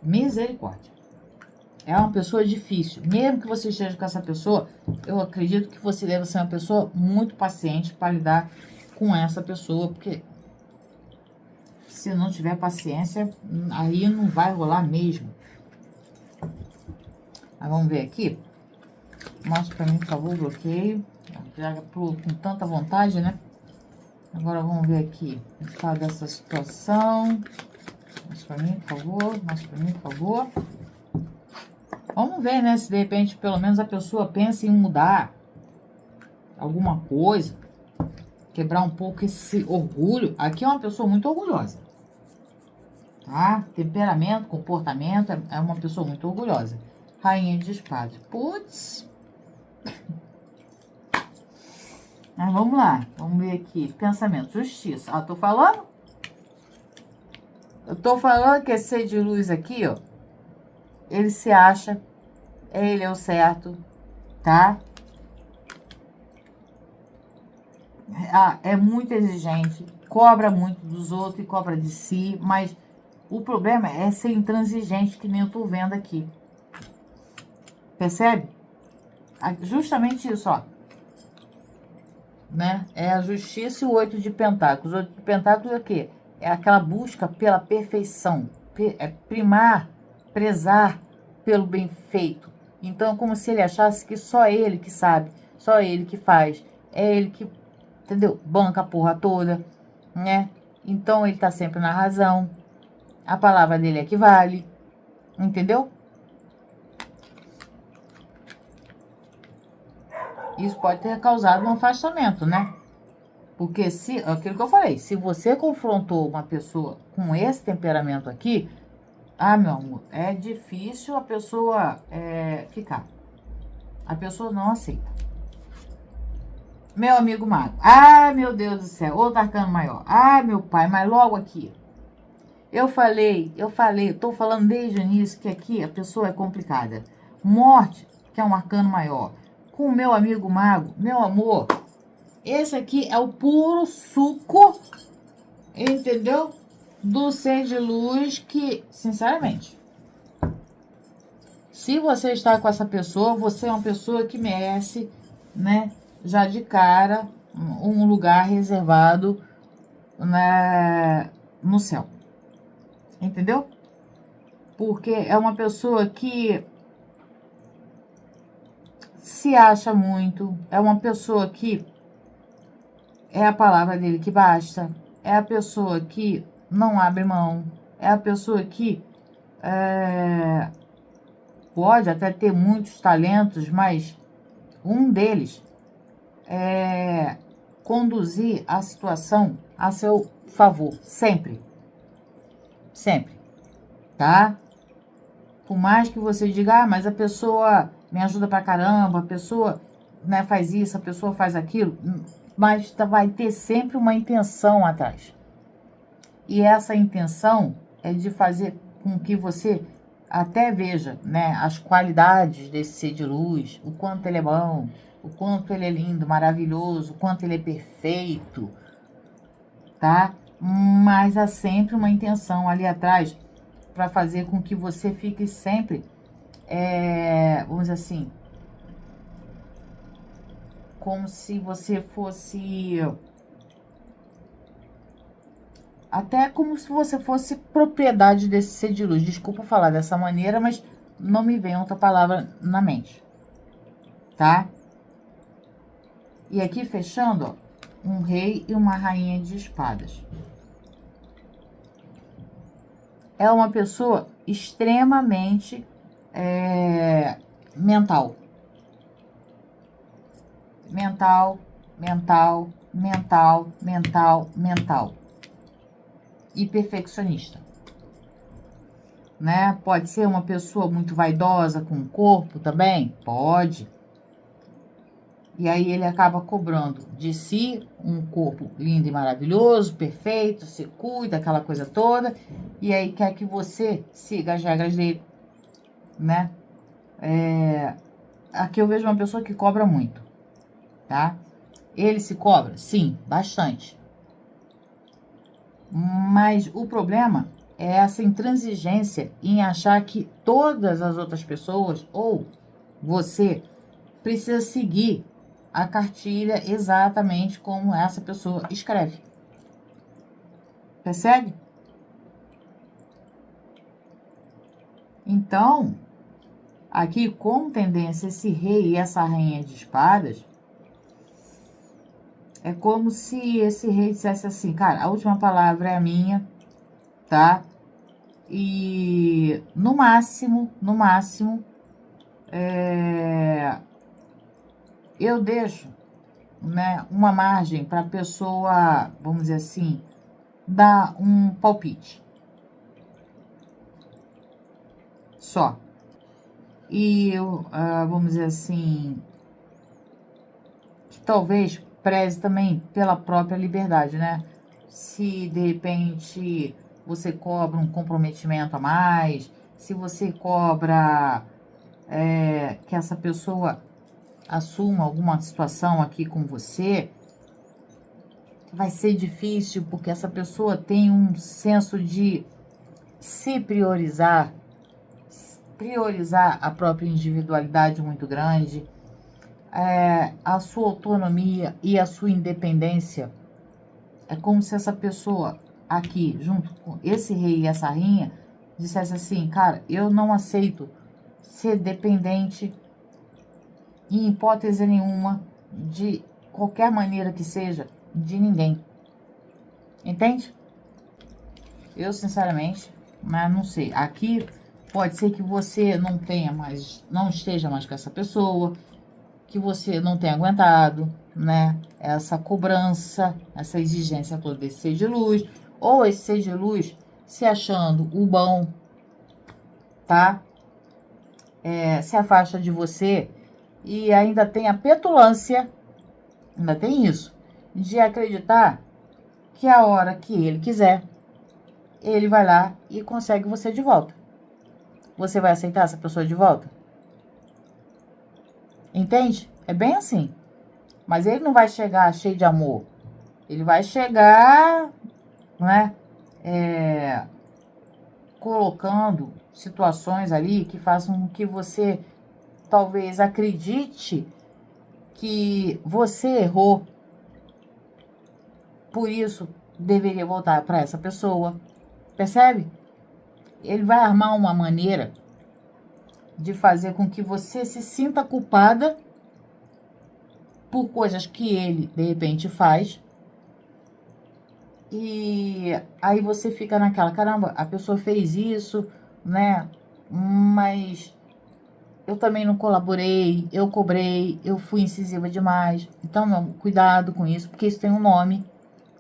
misericórdia. É uma pessoa difícil. Mesmo que você esteja com essa pessoa, eu acredito que você deve ser uma pessoa muito paciente para lidar com essa pessoa, porque se não tiver paciência, aí não vai rolar mesmo. Mas vamos ver aqui. Mostra pra mim, por favor, o bloqueio. Já pulou com tanta vontade, né? Agora vamos ver aqui. Fala dessa situação. Mostra pra mim, por favor. Mostra pra mim, por favor. Vamos ver, né? Se de repente, pelo menos, a pessoa pensa em mudar alguma coisa. Quebrar um pouco esse orgulho. Aqui é uma pessoa muito orgulhosa. Tá? Temperamento, comportamento. É uma pessoa muito orgulhosa. Rainha de espadas. Putz. Mas vamos lá. Vamos ver aqui. Pensamento. Justiça. Ó, tô falando? Eu tô falando que esse ser de luz aqui, ó. Ele se acha. Ele é o certo. Tá? é muito exigente, cobra muito dos outros e cobra de si, mas o problema é ser intransigente, que nem eu tô vendo aqui. Percebe? Justamente isso, ó. Né? É a justiça e o 8 de pentáculos. O 8 de pentáculos é o quê? É aquela busca pela perfeição. É primar, prezar pelo bem feito. Então, é como se ele achasse que só ele que sabe, só ele que faz, é ele que, entendeu? Banca a porra toda, né? Então, ele tá sempre na razão. A palavra dele é que vale, entendeu? Isso pode ter causado um afastamento, né? Porque se, aquilo que eu falei, se você confrontou uma pessoa com esse temperamento aqui, meu amor, é difícil a pessoa ficar. A pessoa não aceita. Meu amigo mago. Meu Deus do céu. Outro arcano maior. Meu pai, mas logo aqui. Eu falei, tô falando desde o início que aqui a pessoa é complicada. Morte, que é um arcano maior. Com o meu amigo mago, meu amor, esse aqui é o puro suco, entendeu? Do ser de luz que, sinceramente, se você está com essa pessoa, você é uma pessoa que merece, né, já de cara, um lugar reservado no céu. Entendeu? Porque é uma pessoa que se acha muito, é uma pessoa que é a palavra dele que basta, é a pessoa que não abre mão, é a pessoa que pode até ter muitos talentos, mas um deles é conduzir a situação a seu favor, sempre. Sempre, tá? Por mais que você diga, mas a pessoa me ajuda pra caramba, a pessoa, né, faz isso, a pessoa faz aquilo, mas vai ter sempre uma intenção atrás. E essa intenção é de fazer com que você até veja, né, as qualidades desse ser de luz, o quanto ele é bom, o quanto ele é lindo, maravilhoso, o quanto ele é perfeito, tá? Mas há sempre uma intenção ali atrás para fazer com que você fique sempre, vamos dizer assim, como se você fosse, até como se você fosse propriedade desse ser de luz. Desculpa falar dessa maneira, mas não me vem outra palavra na mente, tá? E aqui fechando, ó, um rei e uma rainha de espadas. É uma pessoa extremamente mental. Mental, mental, mental, mental, mental. E perfeccionista. Né? Pode ser uma pessoa muito vaidosa com o corpo também? Pode. E aí ele acaba cobrando de si um corpo lindo e maravilhoso, perfeito, se cuida, aquela coisa toda. E aí quer que você siga as regras dele, né? Aqui eu vejo uma pessoa que cobra muito, tá? Ele se cobra? Sim, bastante. Mas o problema é essa intransigência em achar que todas as outras pessoas, ou você, precisa seguir a cartilha exatamente como essa pessoa escreve. Percebe? Então, aqui com tendência esse rei e essa rainha de espadas, é como se esse rei dissesse assim, cara, a última palavra é a minha, tá? E no máximo, eu deixo, né, uma margem para a pessoa, vamos dizer assim, dar um palpite. Só. E eu, vamos dizer assim, que talvez preze também pela própria liberdade, né? Se de repente você cobra um comprometimento a mais, se você cobra que essa pessoa assuma alguma situação aqui com você, vai ser difícil, porque essa pessoa tem um senso de se priorizar, priorizar a própria individualidade muito grande, a sua autonomia e a sua independência. É como se essa pessoa aqui, junto com esse rei e essa rainha, dissesse assim, cara, eu não aceito ser dependente em hipótese nenhuma, de qualquer maneira que seja, de ninguém. Entende? Eu, sinceramente, mas não sei. Aqui pode ser que você não tenha mais, não esteja mais com essa pessoa, que você não tenha aguentado, né? Essa cobrança, essa exigência toda desse ser de luz, ou esse ser de luz se achando o bom, tá? Se afasta de você e ainda tem a petulância, ainda tem isso, de acreditar que a hora que ele quiser, ele vai lá e consegue você de volta. Você vai aceitar essa pessoa de volta? Entende? É bem assim. Mas ele não vai chegar cheio de amor. Ele vai chegar, né? Colocando situações ali que façam com que você talvez acredite que você errou. Por isso, deveria voltar para essa pessoa. Percebe? Ele vai armar uma maneira de fazer com que você se sinta culpada por coisas que ele, de repente, faz. E aí você fica naquela, caramba, a pessoa fez isso, né? Mas eu também não colaborei, eu cobrei, eu fui incisiva demais. Então, meu, cuidado com isso, porque isso tem um nome.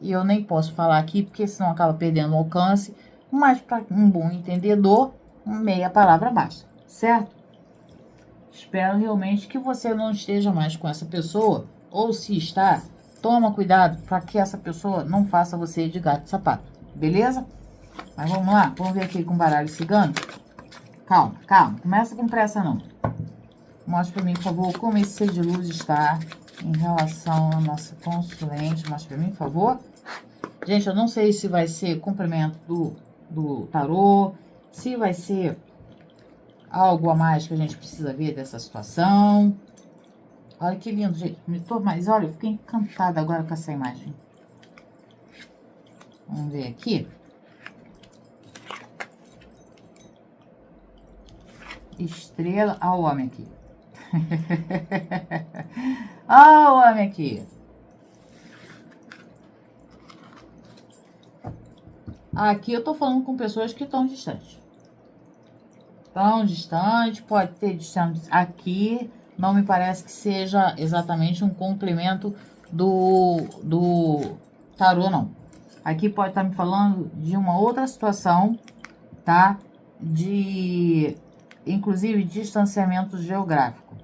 E eu nem posso falar aqui, porque senão acaba perdendo o alcance. Mas para um bom entendedor, meia palavra basta, certo? Espero realmente que você não esteja mais com essa pessoa, ou se está, toma cuidado para que essa pessoa não faça você de gato e sapato, beleza? Mas vamos lá, vamos ver aqui com o baralho cigano. Calma, calma, começa com pressa não. Mostre para mim, por favor, como esse ser de luz está em relação à nossa consulente. Mostre para mim, por favor. Gente, eu não sei se vai ser complemento do tarô, se vai ser algo a mais que a gente precisa ver dessa situação. Olha que lindo, gente. Mas olha, eu fiquei encantada agora com essa imagem. Vamos ver aqui. Estrela. Olha o homem aqui. Olha o homem aqui. Aqui eu tô falando com pessoas que estão distantes. Tão distante, pode ter distante. Aqui não me parece que seja exatamente um complemento do tarô, não. Aqui pode estar me falando de uma outra situação, tá? De, inclusive, distanciamento geográfico,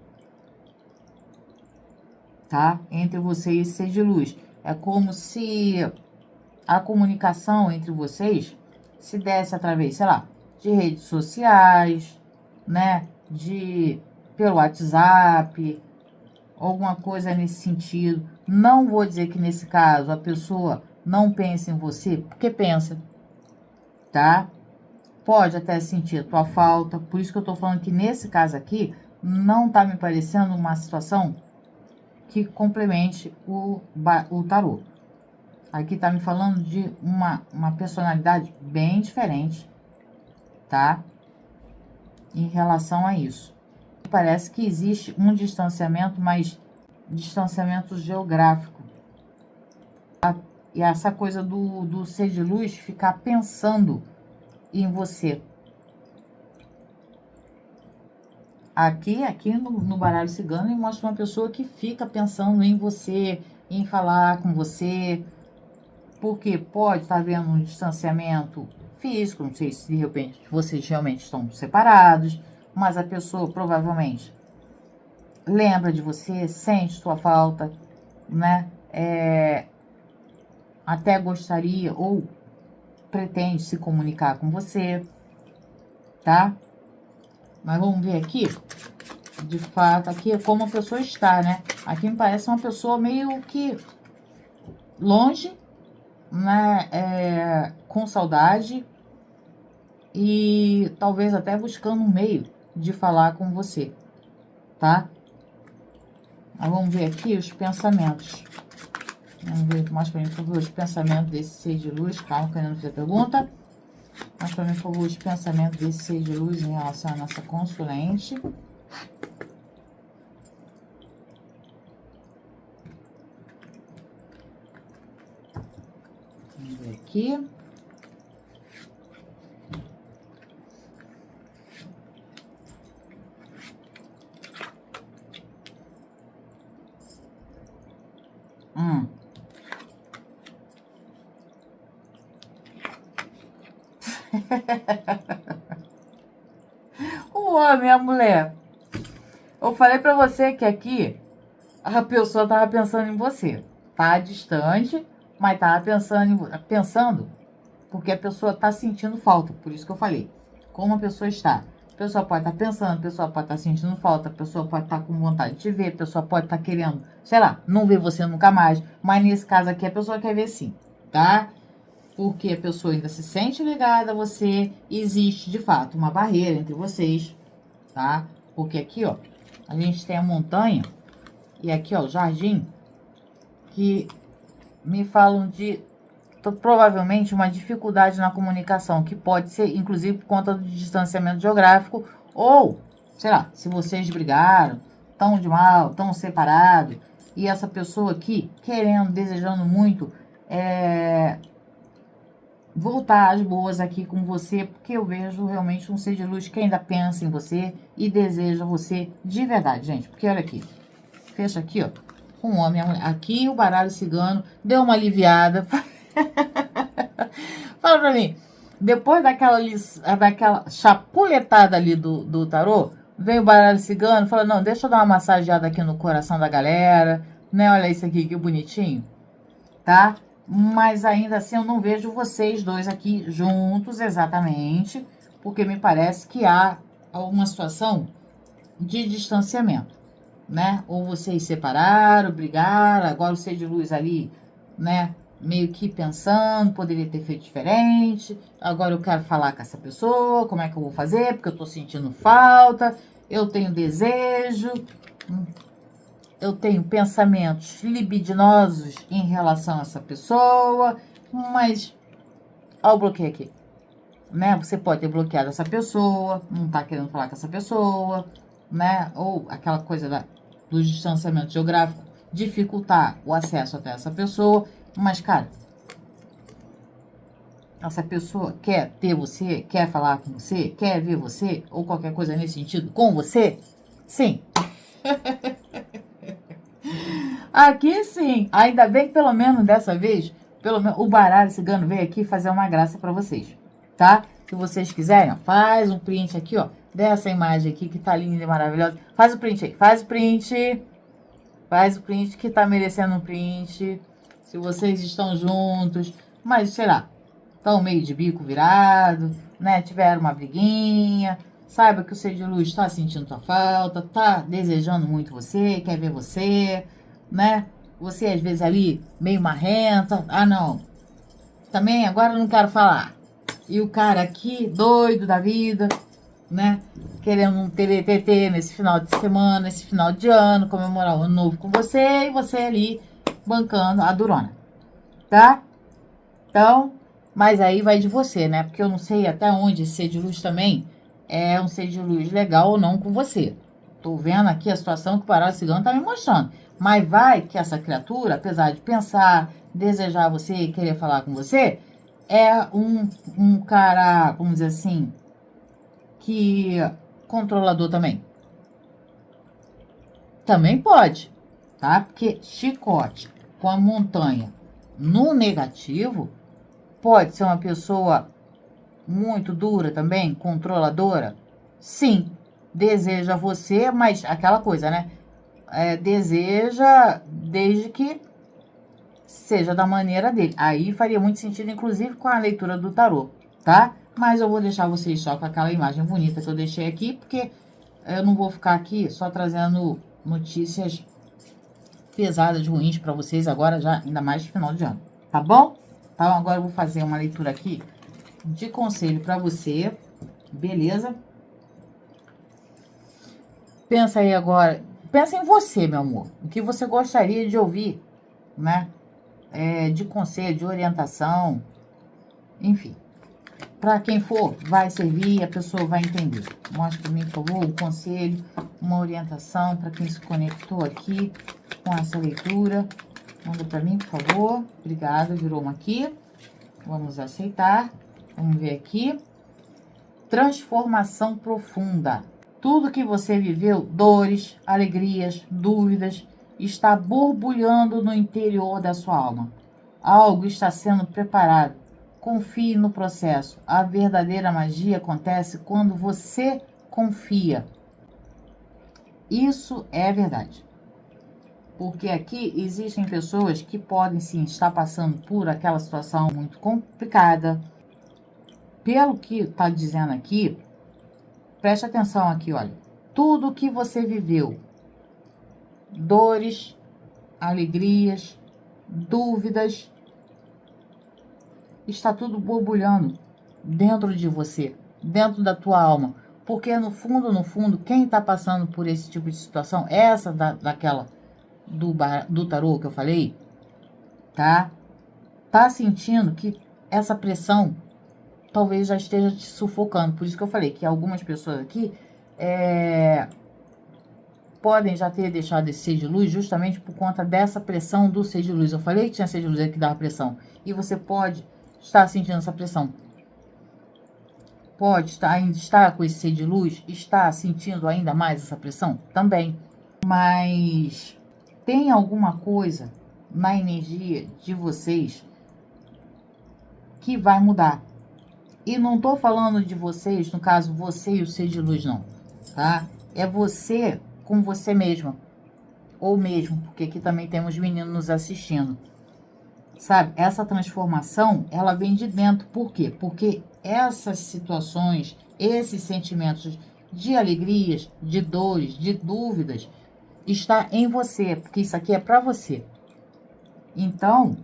tá? Entre você e esse ser de luz. É como se a comunicação entre vocês se desse através, sei lá, de redes sociais, né? Pelo WhatsApp, alguma coisa nesse sentido. Não vou dizer que nesse caso a pessoa não pense em você, porque pensa, tá? Pode até sentir a tua falta, por isso que eu tô falando que nesse caso aqui não tá me parecendo uma situação que complemente o tarô. Aqui tá me falando de uma personalidade bem diferente, tá? Em relação a isso. Parece que existe um distanciamento, mas distanciamento geográfico. E essa coisa do ser de luz ficar pensando em você. Aqui no baralho cigano, ele mostra uma pessoa que fica pensando em você, em falar com você, porque pode estar havendo um distanciamento físico, não sei se de repente vocês realmente estão separados, mas a pessoa provavelmente lembra de você, sente sua falta, né? Até gostaria ou pretende se comunicar com você, tá? Mas vamos ver aqui, de fato, aqui é como a pessoa está, né? Aqui me parece uma pessoa meio que longe, né, com saudade e talvez até buscando um meio de falar com você, tá? Mas vamos ver aqui os pensamentos. Vamos ver mais pra mim, por favor, os pensamentos desse ser de luz. Calma, que eu não fiz a pergunta. Mais pra mim, por favor, os pensamentos desse ser de luz em relação à nossa consulente. Vamos ver aqui. O homem, a mulher. Eu falei pra você que aqui a pessoa tava pensando em você. Tá distante, mas tava pensando porque a pessoa tá sentindo falta. Por isso que eu falei. Como a pessoa está. A pessoa pode estar pensando, a pessoa pode estar sentindo falta, a pessoa pode estar com vontade de te ver, a pessoa pode estar querendo, sei lá, não ver você nunca mais. Mas nesse caso aqui, a pessoa quer ver sim, tá? Porque a pessoa ainda se sente ligada a você e existe, de fato, uma barreira entre vocês, tá? Porque aqui, ó, a gente tem a montanha e aqui, ó, o jardim, que me falam de provavelmente uma dificuldade na comunicação, que pode ser, inclusive, por conta do distanciamento geográfico, ou, sei lá, se vocês brigaram, tão de mal, tão separados, e essa pessoa aqui, querendo, desejando muito, voltar às boas aqui com você, porque eu vejo realmente um ser de luz que ainda pensa em você e deseja você de verdade, gente. Porque olha aqui, fecha aqui, ó, um homem e a mulher. Aqui o baralho cigano deu uma aliviada. Fala pra mim, depois daquela chapuletada ali do tarô, veio o baralho cigano, fala, não, deixa eu dar uma massageada aqui no coração da galera, né, olha isso aqui, que bonitinho, tá? Mas ainda assim eu não vejo vocês dois aqui juntos exatamente, porque me parece que há alguma situação de distanciamento, né? Ou vocês separaram, brigaram, agora o ser de luz ali, né? Meio que pensando, poderia ter feito diferente. Agora eu quero falar com essa pessoa, como é que eu vou fazer? Porque eu tô sentindo falta, eu tenho desejo, eu tenho pensamentos libidinosos em relação a essa pessoa, mas olha o bloqueio aqui, né? Você pode ter bloqueado essa pessoa, não tá querendo falar com essa pessoa, né? Ou aquela coisa do distanciamento geográfico dificultar o acesso até essa pessoa, mas, cara, essa pessoa quer ter você, quer falar com você, quer ver você, ou qualquer coisa nesse sentido com você? Sim. Aqui sim. Ainda bem que pelo menos dessa vez, pelo menos o baralho cigano veio aqui fazer uma graça pra vocês, tá? Se vocês quiserem, ó, faz um print aqui, ó, dessa imagem aqui que tá linda e maravilhosa. Faz o print aí, faz o print. Faz o print que tá merecendo um print. Se vocês estão juntos, mas sei lá, estão meio de bico virado, né? Tiveram uma briguinha. Saiba que o ser de luz está sentindo tua falta, tá desejando muito você, quer ver você, né? Você às vezes ali meio marrenta. Ah, não. Também agora eu não quero falar. E o cara aqui, doido da vida, né? Querendo um TTT nesse final de semana, esse final de ano, comemorar o ano novo com você e você ali bancando a durona, tá? Então, mas aí vai de você, né? Porque eu não sei até onde esse ser de luz também é um ser de luz legal ou não com você. Tô vendo aqui a situação que o baralho cigano tá me mostrando. Mas vai que essa criatura, apesar de pensar, desejar você e querer falar com você, é um cara, vamos dizer assim, que controlador também. Também pode, tá? Porque chicote com a montanha no negativo pode ser uma pessoa muito dura também, controladora. Sim, deseja você, mas aquela coisa, né? Deseja desde que seja da maneira dele. Aí faria muito sentido, inclusive, com a leitura do tarô, tá? Mas eu vou deixar vocês só com aquela imagem bonita que eu deixei aqui, porque eu não vou ficar aqui só trazendo notícias pesadas, ruins para vocês agora, já ainda mais no final de ano, tá bom? Então, agora eu vou fazer uma leitura aqui de conselho para você, beleza? Pensa aí agora, pensa em você, meu amor, o que você gostaria de ouvir, né? De conselho, de orientação, enfim. Para quem for, vai servir e a pessoa vai entender. Mostra para mim, por favor, um conselho, uma orientação para quem se conectou aqui com essa leitura. Manda para mim, por favor. Obrigada, virou uma aqui. Vamos aceitar. Vamos ver aqui. Transformação profunda. Tudo que você viveu, dores, alegrias, dúvidas, está borbulhando no interior da sua alma. Algo está sendo preparado. Confie no processo. A verdadeira magia acontece quando você confia. Isso é verdade. Porque aqui existem pessoas que podem sim estar passando por aquela situação muito complicada. Pelo que está dizendo aqui, preste atenção aqui, olha. Tudo que você viveu, dores, alegrias, dúvidas, está tudo borbulhando dentro de você, dentro da tua alma. Porque no fundo, quem está passando por esse tipo de situação, essa daquela do tarô que eu falei, tá sentindo que essa pressão talvez já esteja te sufocando. Por isso que eu falei que algumas pessoas aqui podem já ter deixado esse ser de luz justamente por conta dessa pressão do ser de luz. Eu falei que tinha ser de luz que dava pressão. E você pode estar sentindo essa pressão. Pode ainda estar com esse ser de luz, está sentindo ainda mais essa pressão? Também. Mas tem alguma coisa na energia de vocês que vai mudar. E não tô falando de vocês, no caso, você e o ser de luz, não. Tá? É você com você mesma. Ou mesmo, porque aqui também temos meninos nos assistindo. Sabe, essa transformação, ela vem de dentro. Por quê? Porque essas situações, esses sentimentos de alegrias, de dores, de dúvidas, está em você, porque isso aqui é para você. Então,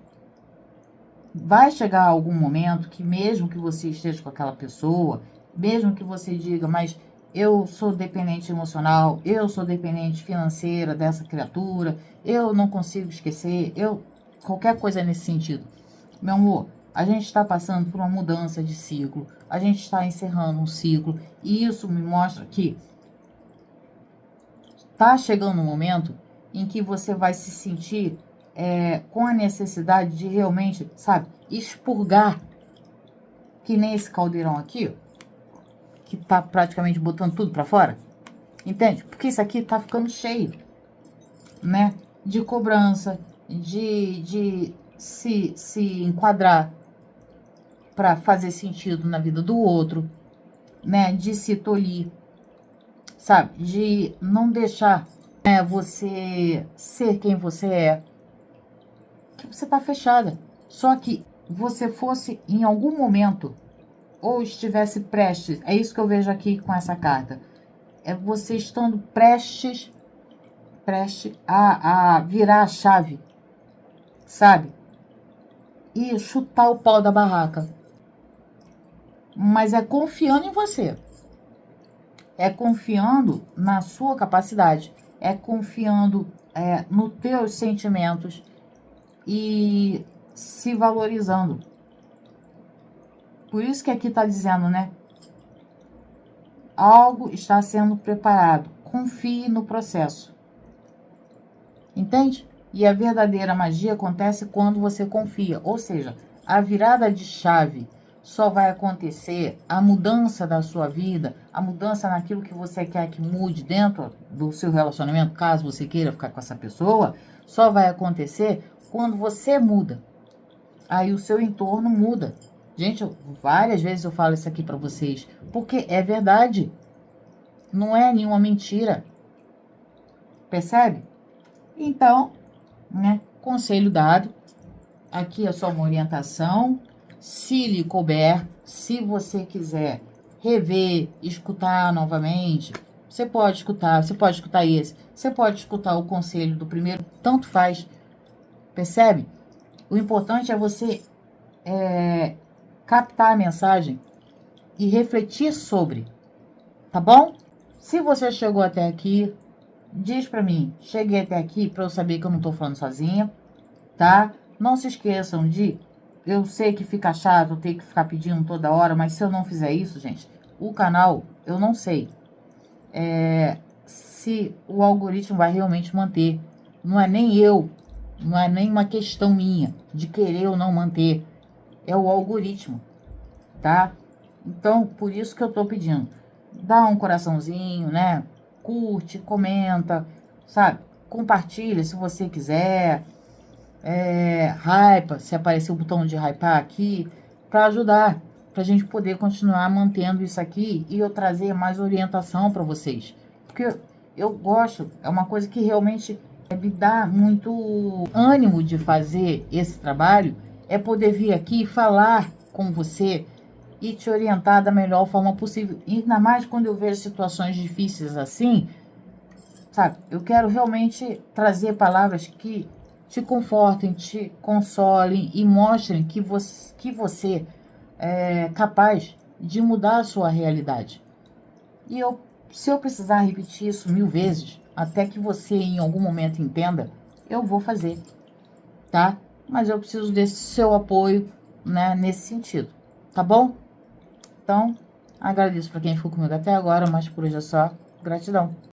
vai chegar algum momento que mesmo que você esteja com aquela pessoa, mesmo que você diga, mas eu sou dependente emocional, eu sou dependente financeira dessa criatura, eu não consigo esquecer, qualquer coisa nesse sentido. Meu amor, a gente está passando por uma mudança de ciclo, a gente está encerrando um ciclo, e isso me mostra que está chegando um momento em que você vai se sentir com a necessidade de realmente, sabe, expurgar, que nem esse caldeirão aqui, que tá praticamente botando tudo para fora, entende? Porque isso aqui tá ficando cheio, né, de cobrança, de se enquadrar para fazer sentido na vida do outro, né, de se tolir, sabe, de não deixar você ser quem você é, que você tá fechada. Só que você fosse em algum momento ou estivesse prestes, é isso que eu vejo aqui com essa carta, é você estando prestes a virar a chave, sabe? E chutar o pau da barraca. Mas é confiando em você. É confiando na sua capacidade. É confiando nos teus sentimentos. E se valorizando. Por isso que aqui está dizendo, né? Algo está sendo preparado. Confie no processo. Entende? E a verdadeira magia acontece quando você confia. Ou seja, a virada de chave só vai acontecer, a mudança da sua vida, a mudança naquilo que você quer que mude dentro do seu relacionamento, caso você queira ficar com essa pessoa, só vai acontecer quando você muda. Aí o seu entorno muda. Gente, várias vezes eu falo isso aqui para vocês, porque é verdade. Não é nenhuma mentira. Percebe? Então, né, conselho dado. Aqui é só uma orientação. Se lhe couber, se você quiser rever, escutar novamente, Você pode escutar esse, você pode escutar o conselho do primeiro, tanto faz, percebe? O importante é você captar a mensagem e refletir sobre, tá bom? Se você chegou até aqui, diz pra mim, cheguei até aqui pra eu saber que eu não tô falando sozinha, tá? Não se esqueçam de, eu sei que fica chato, eu tenho que ficar pedindo toda hora, mas se eu não fizer isso, gente, o canal, eu não sei se o algoritmo vai realmente manter. Não é nem eu, não é nem uma questão minha de querer ou não manter, é o algoritmo, tá? Então, por isso que eu tô pedindo, dá um coraçãozinho, né? Curte, comenta, sabe? Compartilha se você quiser, hypa, se aparecer o botão de hypar aqui, para ajudar, para a gente poder continuar mantendo isso aqui e eu trazer mais orientação para vocês. Porque eu gosto, é uma coisa que realmente me dá muito ânimo de fazer esse trabalho, é poder vir aqui falar com você e te orientar da melhor forma possível. E ainda mais quando eu vejo situações difíceis assim, sabe? Eu quero realmente trazer palavras que te confortem, te consolem e mostrem que você é capaz de mudar a sua realidade. E se eu precisar repetir isso 1000 vezes, até que você em algum momento entenda, eu vou fazer, tá? Mas eu preciso desse seu apoio, né, nesse sentido, tá bom? Então, agradeço para quem ficou comigo até agora, mas por hoje é só. Gratidão.